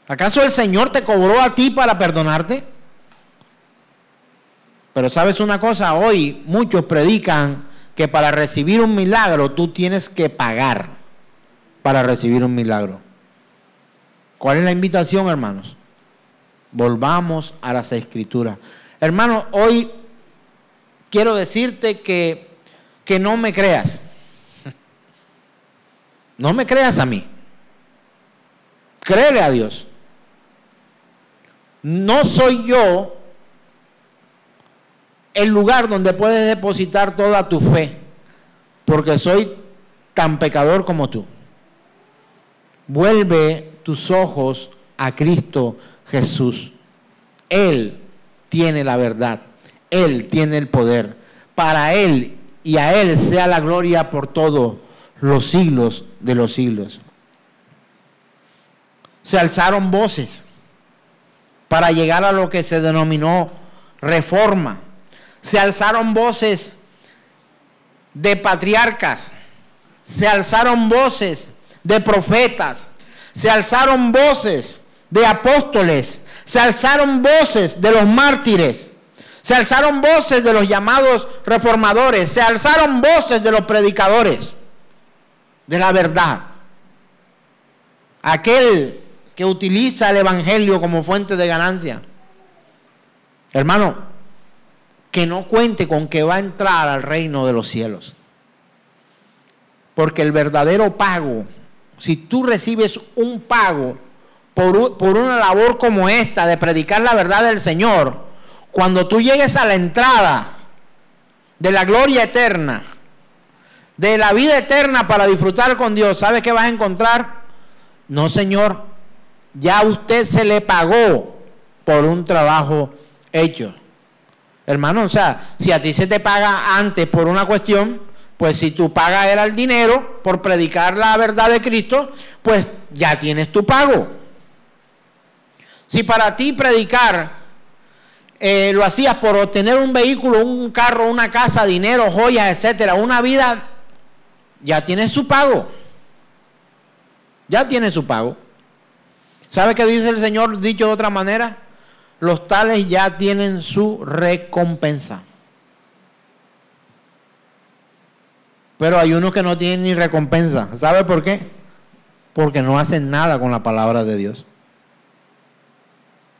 ¿Acaso el Señor te cobró a ti para perdonarte? Pero ¿sabes una cosa? Hoy muchos predican que para recibir un milagro tú tienes que pagar para recibir un milagro. ¿Cuál es la invitación, hermanos? Volvamos a las Escrituras. Hermano, hoy quiero decirte que no me creas. No me creas a mí. Créele a Dios. No soy yo el lugar donde puedes depositar toda tu fe, porque soy tan pecador como tú. Vuelve tus ojos a Cristo Jesús. Él tiene la verdad. Él tiene el poder. Para Él y a Él sea la gloria por todos los siglos de los siglos. Se alzaron voces para llegar a lo que se denominó reforma. Se alzaron voces de patriarcas. Se alzaron voces de profetas. Se alzaron voces de apóstoles. Se alzaron voces de los mártires. Se alzaron voces de los llamados reformadores. Se alzaron voces de los predicadores de la verdad. Aquel que utiliza el evangelio como fuente de ganancia. Hermano, que no cuente con que va a entrar al reino de los cielos. Porque el verdadero pago, si tú recibes un pago por una labor como esta de predicar la verdad del Señor, cuando tú llegues a la entrada de la gloria eterna, de la vida eterna para disfrutar con Dios, ¿sabes qué vas a encontrar? No, Señor, ya a usted se le pagó por un trabajo hecho. Hermano, o sea, si a ti se te paga antes por una cuestión, pues si tu paga era el dinero por predicar la verdad de Cristo, pues ya tienes tu pago. Si para ti predicar lo hacías por obtener un vehículo, un carro, una casa, dinero, joyas, etcétera, una vida, ya tienes su pago. Ya tienes su pago. ¿Sabe qué dice el Señor, dicho de otra manera? Los tales ya tienen su recompensa. Pero hay unos que no tienen ni recompensa. ¿Sabe por qué? Porque no hacen nada con la palabra de Dios.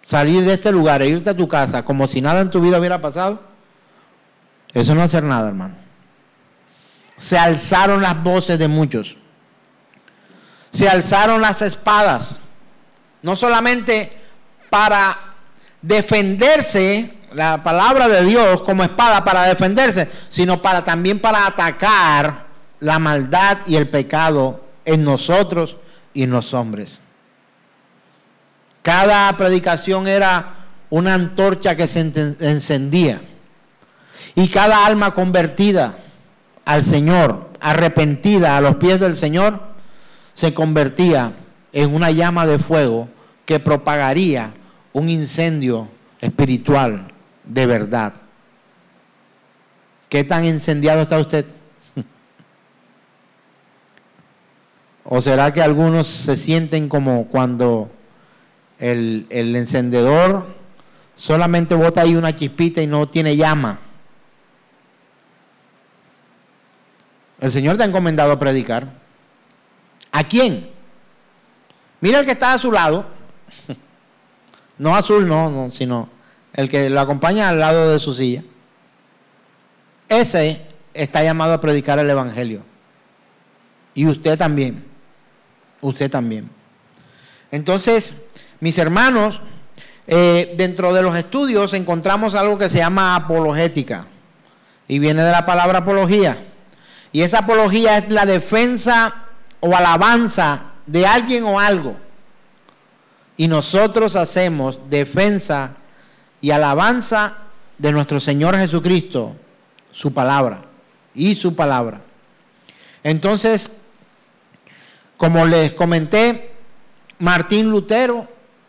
Salir de este lugar e irte a tu casa como si nada en tu vida hubiera pasado, eso no es hacer nada, hermano. Se alzaron las voces de muchos. Se alzaron las espadas. No solamente para defenderse, la palabra de Dios como espada para defenderse, sino también para atacar la maldad y el pecado en nosotros y en los hombres. Cada predicación era una antorcha que se encendía. Y cada alma convertida al Señor, arrepentida a los pies del Señor, se convertía en una llama de fuego que propagaría un incendio espiritual de verdad. ¿Qué tan incendiado está usted? ¿O será que algunos se sienten como cuando el encendedor solamente bota ahí una chispita y no tiene llama? El Señor te ha encomendado a predicar. ¿A quién? Mira el que está a su lado. No azul, no, sino el que lo acompaña al lado de su silla. Ese está llamado a predicar el evangelio. Y usted también. Usted también. Entonces, mis hermanos, dentro de los estudios encontramos algo que se llama apologética. Y viene de la palabra apología. Y esa apología es la defensa o alabanza de alguien o algo. Y nosotros hacemos defensa y alabanza de nuestro Señor Jesucristo, su palabra y su palabra. Entonces, como les comenté, Martín Lutero,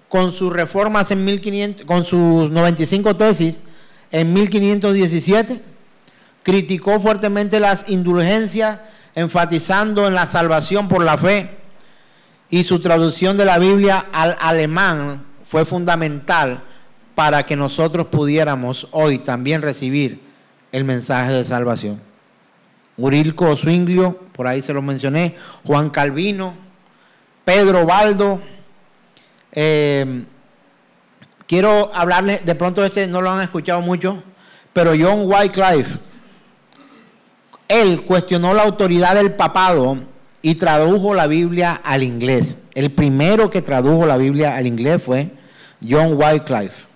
con sus reformas en 1500, con sus 95 tesis en 1517, criticó fuertemente las indulgencias, enfatizando en la salvación por la fe, y su traducción de la Biblia al alemán fue fundamental para que nosotros pudiéramos hoy también recibir el mensaje de salvación. Urilco Zwinglio, por ahí se lo mencioné, Juan Calvino, Pedro Baldo. Quiero hablarles, de pronto no lo han escuchado mucho, pero John Wycliffe, él cuestionó la autoridad del papado y tradujo la Biblia al inglés. El primero que tradujo la Biblia al inglés fue John Wycliffe.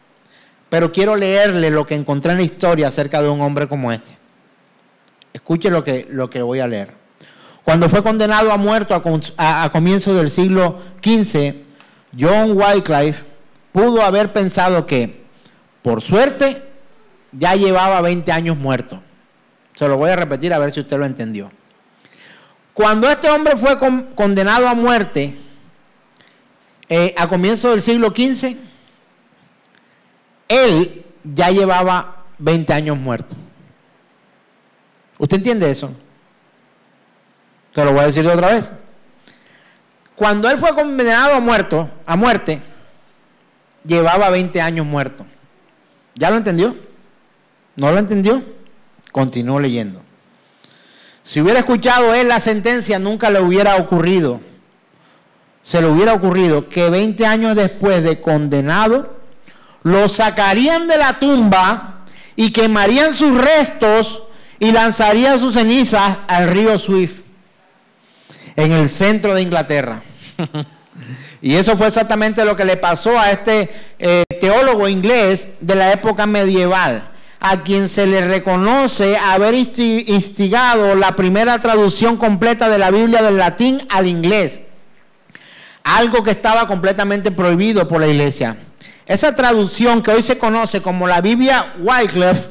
Pero quiero leerle lo que encontré en la historia acerca de un hombre como este. Escuche lo que voy a leer. Cuando fue condenado a muerte a comienzos del siglo XV, John Wycliffe pudo haber pensado que, por suerte, ya llevaba 20 años muerto. Se lo voy a repetir a ver si usted lo entendió. Cuando este hombre fue condenado a muerte a comienzos del siglo XV, él ya llevaba 20 años muerto. ¿Usted entiende eso? Se lo voy a decir otra vez. Cuando él fue condenado a muerte, llevaba 20 años muerto. ¿Ya lo entendió? ¿No lo entendió? Continúo leyendo. Si hubiera escuchado él la sentencia, nunca le hubiera ocurrido, se le hubiera ocurrido que 20 años después de condenado, lo sacarían de la tumba y quemarían sus restos y lanzarían sus cenizas al río Swift, en el centro de Inglaterra. Y eso fue exactamente lo que le pasó a este teólogo inglés de la época medieval, a quien se le reconoce haber instigado la primera traducción completa de la Biblia del latín al inglés, algo que estaba completamente prohibido por la iglesia. Esa traducción, que hoy se conoce como la Biblia Wycliffe,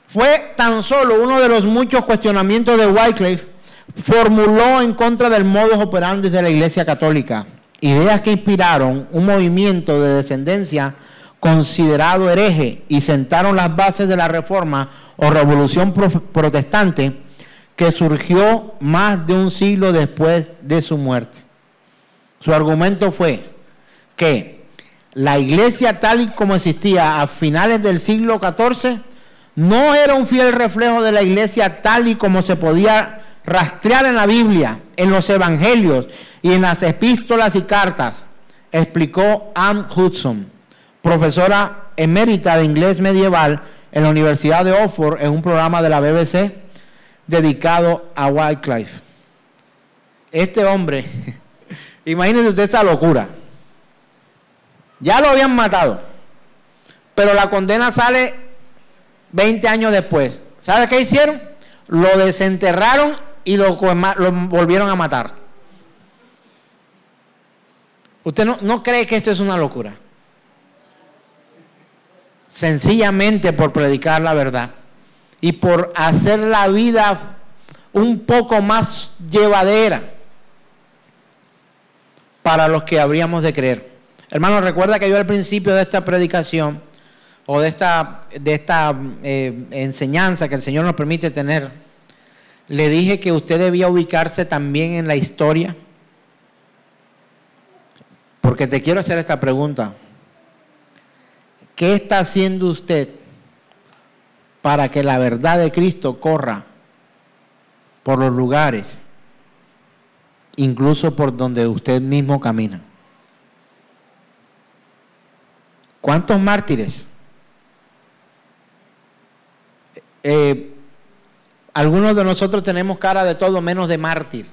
fue tan solo uno de los muchos cuestionamientos de Wycliffe formuló en contra del modus operandi de la Iglesia Católica, ideas que inspiraron un movimiento de descendencia considerado hereje y sentaron las bases de la Reforma o Revolución Protestante, que surgió más de un siglo después de su muerte. Su argumento fue que la Iglesia, tal y como existía a finales del siglo XIV, no era un fiel reflejo de la Iglesia tal y como se podía rastrear en la Biblia, en los evangelios y en las epístolas y cartas, explicó Anne Hudson, profesora emérita de inglés medieval en la Universidad de Oxford, en un programa de la BBC dedicado a Wycliffe. Este hombre, imagínese usted esa locura. Ya lo habían matado, pero la condena sale 20 años después. ¿Sabe qué hicieron? Lo desenterraron y lo volvieron a matar. ¿Usted no cree que esto es una locura? Sencillamente por predicar la verdad y por hacer la vida un poco más llevadera para los que habríamos de creer. Hermano, recuerda que yo al principio de esta predicación o de esta enseñanza que el Señor nos permite tener, le dije que usted debía ubicarse también en la historia. Porque te quiero hacer esta pregunta. ¿Qué está haciendo usted para que la verdad de Cristo corra por los lugares, incluso por donde usted mismo camina? ¿Cuántos mártires? Algunos de nosotros tenemos cara de todo menos de mártir.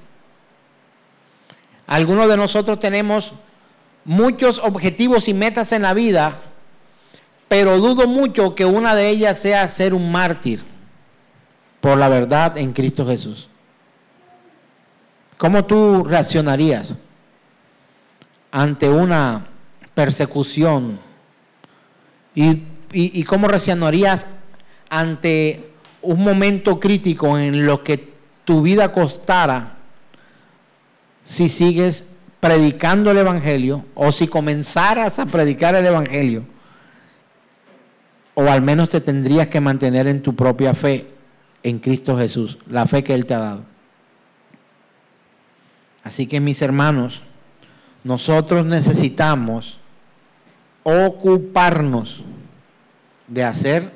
Algunos de nosotros tenemos muchos objetivos y metas en la vida, pero dudo mucho que una de ellas sea ser un mártir por la verdad en Cristo Jesús. ¿Cómo tú reaccionarías ante una persecución? ¿Y cómo reaccionarías ante un momento crítico en lo que tu vida costara si sigues predicando el Evangelio, o si comenzaras a predicar el Evangelio, o al menos te tendrías que mantener en tu propia fe en Cristo Jesús, la fe que Él te ha dado. Así que, mis hermanos, nosotros necesitamos ocuparnos de hacer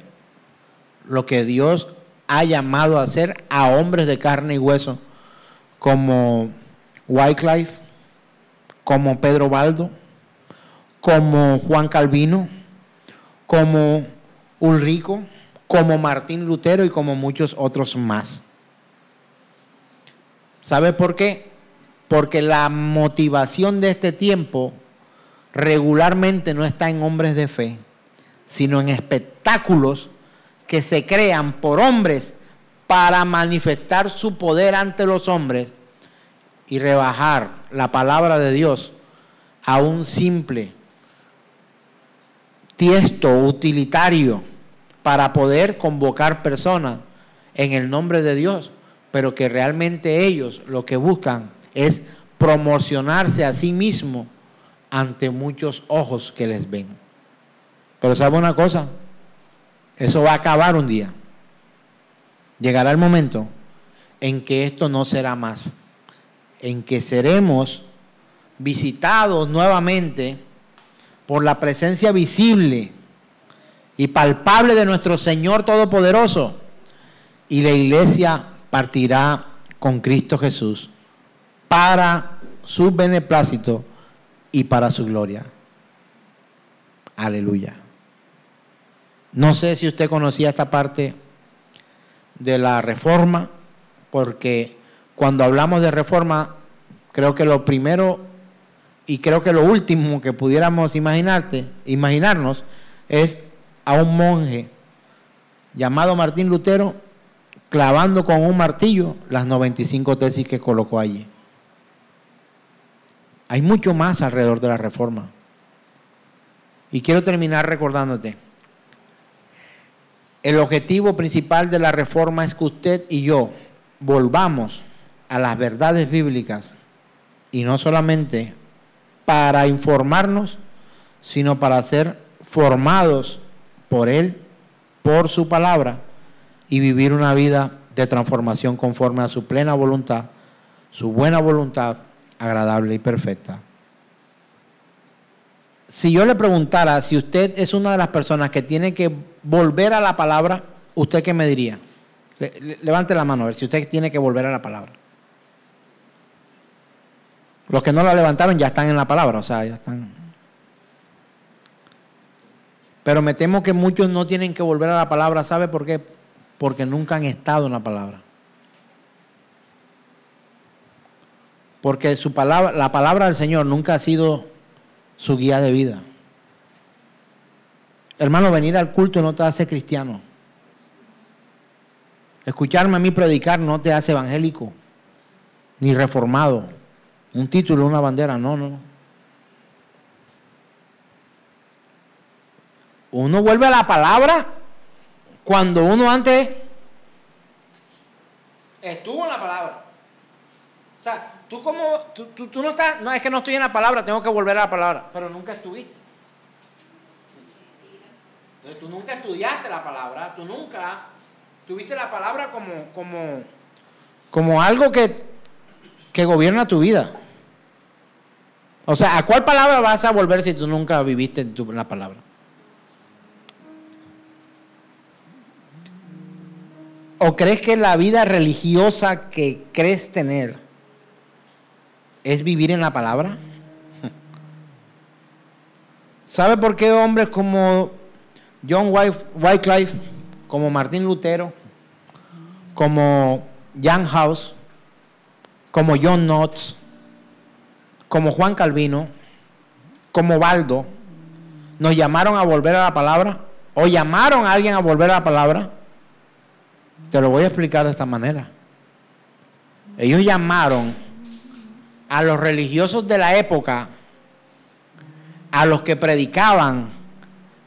lo que Dios ha llamado a hacer a hombres de carne y hueso, como Wycliffe, como Pedro Baldo, como Juan Calvino, como Ulrico, como Martín Lutero y como muchos otros más. ¿Sabe por qué? Porque la motivación de este tiempo regularmente no está en hombres de fe, sino en espectáculos que se crean por hombres para manifestar su poder ante los hombres y rebajar la palabra de Dios a un simple tiesto utilitario para poder convocar personas en el nombre de Dios, pero que realmente ellos lo que buscan es promocionarse a sí mismos ante muchos ojos que les ven. Pero ¿sabe una cosa? Eso va a acabar un día. Llegará el momento en que esto no será más, en que seremos visitados nuevamente por la presencia visible y palpable de nuestro Señor Todopoderoso, y la iglesia partirá con Cristo Jesús para su beneplácito y para su gloria. Aleluya. No sé si usted conocía esta parte de la reforma, porque cuando hablamos de reforma, creo que lo primero y creo que lo último que pudiéramos imaginarnos es a un monje llamado Martín Lutero clavando con un martillo las 95 tesis que colocó allí. Hay mucho más alrededor de la reforma. Y quiero terminar recordándote, el objetivo principal de la reforma es que usted y yo volvamos a las verdades bíblicas, y no solamente para informarnos, sino para ser formados por Él, por su palabra, y vivir una vida de transformación conforme a su plena voluntad, su buena voluntad, agradable y perfecta. Si yo le preguntara si usted es una de las personas que tiene que volver a la palabra, ¿usted qué me diría? Levante la mano a ver si usted tiene que volver a la palabra. Los que no la levantaron ya están en la palabra, o sea, ya están. Pero me temo que muchos no tienen que volver a la palabra. ¿Sabe por qué? Porque nunca han estado en la palabra. Porque su palabra, la palabra del Señor nunca ha sido su guía de vida. Hermano, venir al culto no te hace cristiano. Escucharme a mí predicar no te hace evangélico, ni reformado. Un título, una bandera, no. Uno vuelve a la palabra cuando uno antes estuvo en la palabra. O sea, tú no estás, no es que no estoy en la palabra, tengo que volver a la palabra, pero nunca estuviste. Entonces, tú nunca estudiaste la palabra, tú nunca tuviste la palabra como algo que gobierna tu vida. O sea, ¿a cuál palabra vas a volver si tú nunca viviste en la palabra? ¿O crees que la vida religiosa que crees tener es vivir en la palabra? ¿Sabe por qué hombres como John Wycliffe, como Martín Lutero, como Jan Hus, como John Knox, como Juan Calvino, como Baldo, nos llamaron a volver a la palabra? ¿O llamaron a alguien a volver a la palabra? Te lo voy a explicar de esta manera. Ellos llamaron a los religiosos de la época, a los que predicaban,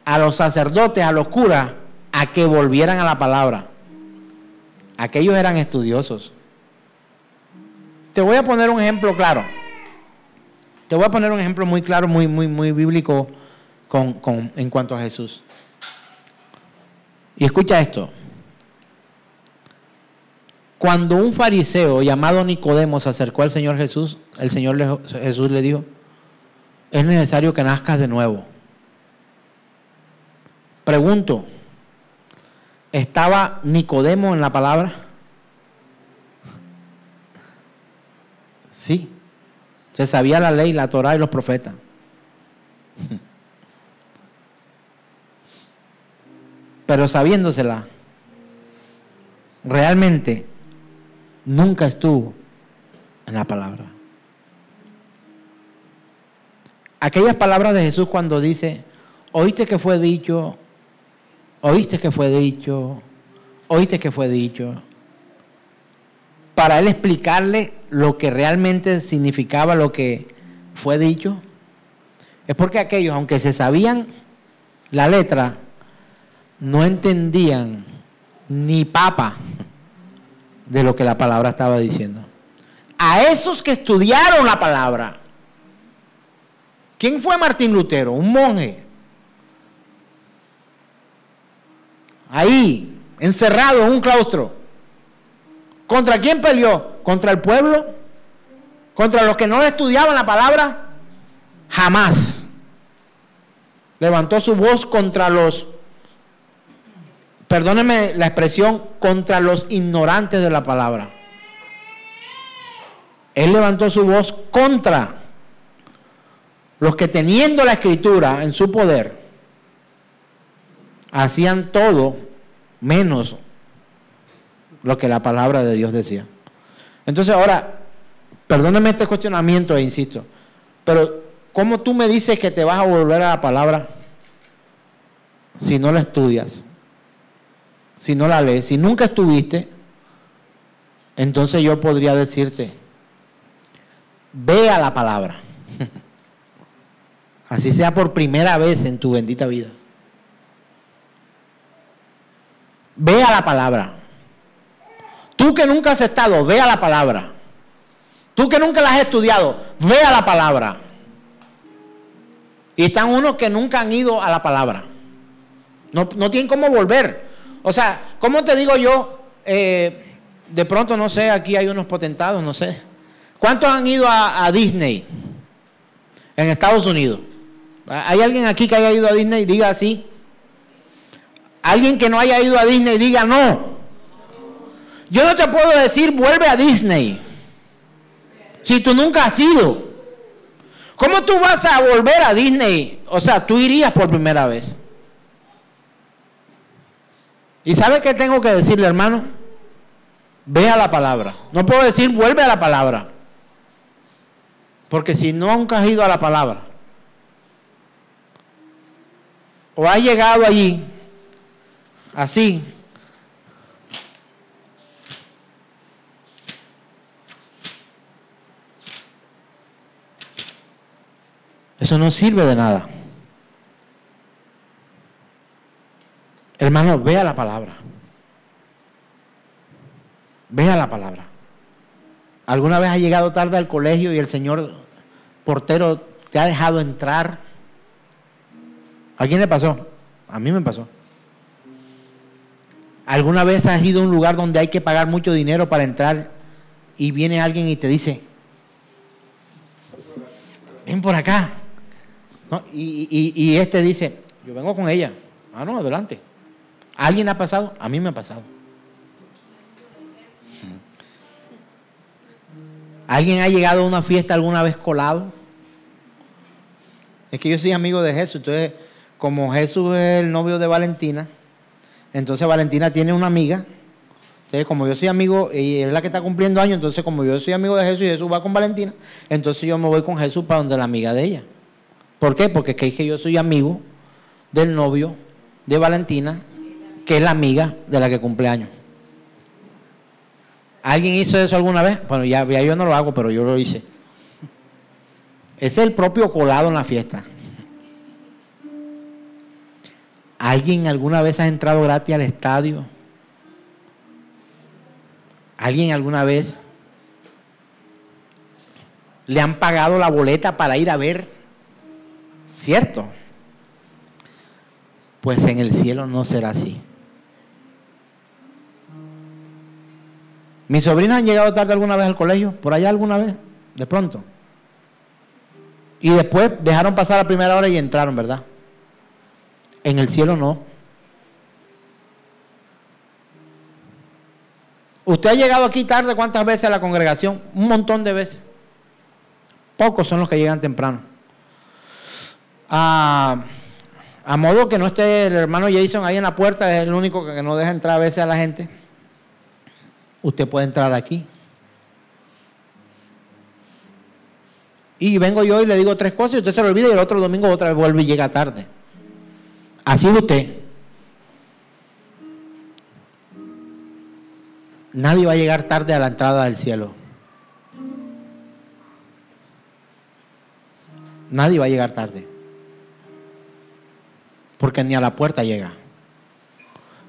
a los sacerdotes, a los curas, a que volvieran a la palabra. Aquellos eran estudiosos. Te voy a poner un ejemplo claro. Te voy a poner un ejemplo muy claro, muy bíblico en cuanto a Jesús. Y escucha esto. Cuando un fariseo llamado Nicodemo se acercó al Señor Jesús, Jesús le dijo, es necesario que nazcas de nuevo. Pregunto, ¿estaba Nicodemo en la palabra? Sí. Se sabía la ley, la Torá y los profetas. Pero sabiéndosela, realmente nunca estuvo en la palabra. Aquellas palabras de Jesús cuando dice, oíste que fue dicho, oíste que fue dicho, oíste que fue dicho. Para él explicarle lo que realmente significaba lo que fue dicho, es porque aquellos, aunque se sabían la letra, no entendían ni papa de lo que la palabra estaba diciendo. A esos que estudiaron la palabra, ¿quién fue Martín Lutero? Un monje. Ahí, encerrado en un claustro. ¿Contra quién peleó? ¿Contra el pueblo? ¿Contra los que no estudiaban la palabra? Jamás. Levantó su voz contra los, perdónenme la expresión, contra los ignorantes de la palabra. Él levantó su voz contra los que, teniendo la escritura en su poder, hacían todo menos lo que la palabra de Dios decía. Entonces ahora, perdóneme este cuestionamiento e insisto, pero ¿cómo tú me dices que te vas a volver a la palabra si no la estudias? Si no la lees, si nunca estuviste, entonces yo podría decirte, ve a la palabra. Así sea por primera vez en tu bendita vida. Ve a la palabra. Tú que nunca has estado, ve a la palabra. Tú que nunca la has estudiado, ve a la palabra. Y están unos que nunca han ido a la palabra. No tienen cómo volver. O sea, ¿cómo te digo yo? De pronto, no sé, aquí hay unos potentados, no sé. ¿Cuántos han ido a Disney en Estados Unidos? ¿Hay alguien aquí que haya ido a Disney? Diga sí. Alguien que no haya ido a Disney, diga no. Yo no te puedo decir vuelve a Disney si tú nunca has ido. ¿Cómo tú vas a volver a Disney? O sea, tú irías por primera vez. ¿Y sabe qué tengo que decirle, hermano? Ve a la palabra. No puedo decir vuelve a la palabra, porque si nunca has ido a la palabra o has llegado allí así, eso no sirve de nada. Hermano, ve a la palabra. Ve a la palabra. ¿Alguna vez has llegado tarde al colegio y el señor portero te ha dejado entrar? ¿A quién le pasó? A mí me pasó. ¿Alguna vez has ido a un lugar donde hay que pagar mucho dinero para entrar y viene alguien y te dice, ven por acá? ¿No? Y este dice, yo vengo con ella. Ah, no, adelante. ¿A alguien ha pasado? A mí me ha pasado. ¿Alguien ha llegado a una fiesta alguna vez colado? Es que yo soy amigo de Jesús, entonces como Jesús es el novio de Valentina, entonces Valentina tiene una amiga, entonces como yo soy amigo, y es la que está cumpliendo años, entonces como yo soy amigo de Jesús y Jesús va con Valentina, entonces yo me voy con Jesús para donde la amiga de ella. ¿Por qué? Porque es que yo soy amigo del novio de Valentina, que es la amiga de la que cumple años. ¿Alguien hizo eso alguna vez? Bueno, ya yo no lo hago, pero yo lo hice. Ese es el propio colado en la fiesta. ¿Alguien alguna vez ha entrado gratis al estadio? ¿Alguien alguna vez le han pagado la boleta para ir a ver? ¿Cierto? Pues en el cielo no será así. ¿Mis sobrinas han llegado tarde alguna vez al colegio? ¿Por allá alguna vez? De pronto. Y después dejaron pasar la primera hora y entraron, ¿verdad? En el cielo no. ¿Usted ha llegado aquí tarde cuántas veces a la congregación? Un montón de veces. Pocos son los que llegan temprano. A modo que no esté el hermano Jason ahí en la puerta, es el único que no deja entrar a veces a la gente. Usted puede entrar aquí. Y vengo yo y le digo 3 cosas y usted se lo olvida y el otro domingo otra vez vuelve y llega tarde. Así es usted. Nadie va a llegar tarde a la entrada del cielo. Nadie va a llegar tarde. Porque ni a la puerta llega.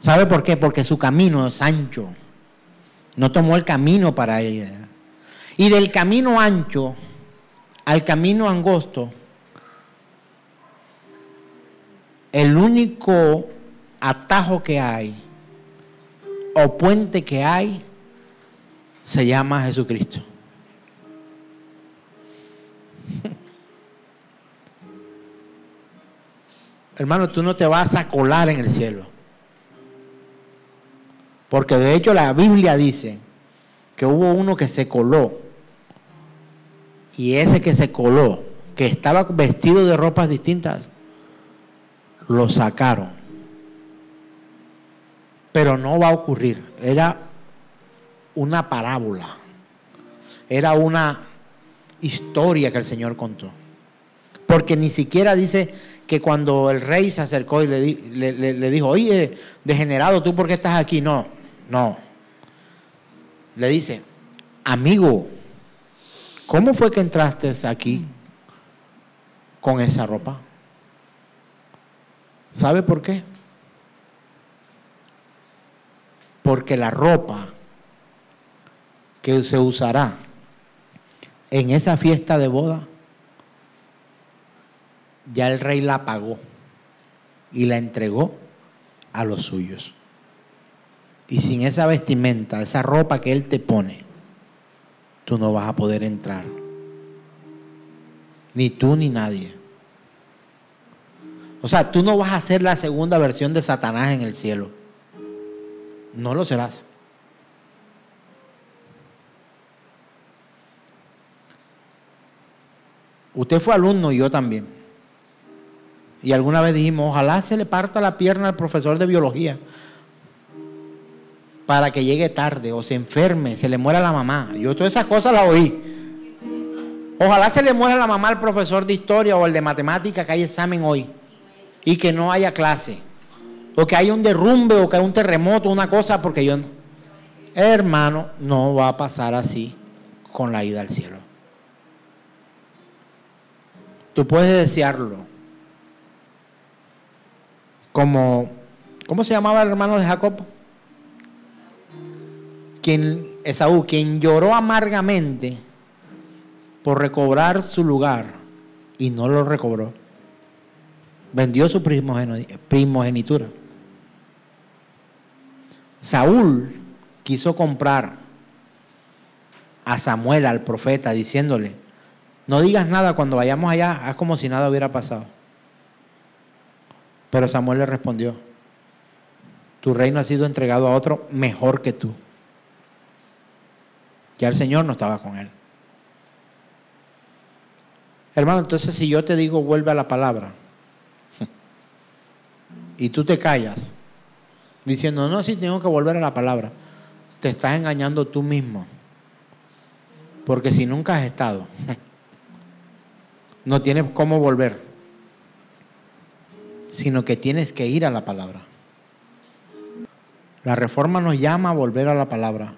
¿Sabe por qué? Porque su camino es ancho. No tomó el camino para ella. Y del camino ancho al camino angosto, el único atajo que hay o puente que hay se llama Jesucristo. Hermano, tú no te vas a colar en el cielo. Porque de hecho la Biblia dice que hubo uno que se coló. Y ese que se coló, que estaba vestido de ropas distintas, lo sacaron. Pero no va a ocurrir. Era una parábola. Era una historia que el Señor contó. Porque ni siquiera dice que cuando el rey se acercó y le dijo, oye, degenerado, ¿tú por qué estás aquí? No, no. Le dice, amigo, ¿cómo fue que entraste aquí con esa ropa? ¿Sabe por qué? Porque la ropa que se usará en esa fiesta de boda, ya el rey la pagó y la entregó a los suyos. Y sin esa vestimenta, esa ropa que él te pone, tú no vas a poder entrar. Ni tú ni nadie. O sea, tú no vas a ser la segunda versión de Satanás en el cielo. No lo serás. Usted fue alumno y yo también. Y alguna vez dijimos, ojalá se le parta la pierna al profesor de biología para que llegue tarde o se enferme, se le muera la mamá. Yo todas esas cosas las oí. Ojalá se le muera la mamá al profesor de historia o el de matemática que hay examen hoy y que no haya clase. O que haya un derrumbe o que haya un terremoto, una cosa, porque yo no. Hermano, no va a pasar así con la ida al cielo. Tú puedes desearlo. ¿Cómo se llamaba el hermano de Jacob? Esaú, quien lloró amargamente por recobrar su lugar y no lo recobró. Vendió su primogenitura. Saúl quiso comprar a Samuel, al profeta, diciéndole, no digas nada cuando vayamos allá, haz como si nada hubiera pasado. Pero Samuel le respondió, tu reino ha sido entregado a otro mejor que tú. Ya el Señor no estaba con él. Hermano, entonces si yo te digo vuelve a la palabra y tú te callas diciendo, no, sí tengo que volver a la palabra, te estás engañando tú mismo. Porque si nunca has estado, no tienes cómo volver, sino que tienes que ir a la palabra. La reforma nos llama a volver a la palabra,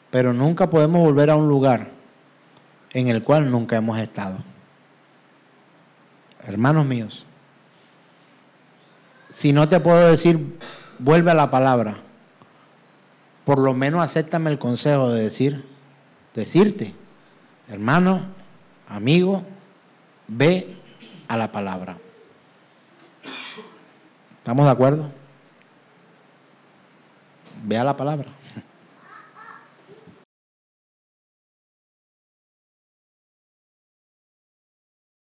pero nunca podemos volver a un lugar en el cual nunca hemos estado. Hermanos míos, si no te puedo decir vuelve a la palabra, por lo menos acéptame el consejo de decirte, hermano, amigo, ve a la palabra. ¿Estamos de acuerdo? Ve a la palabra.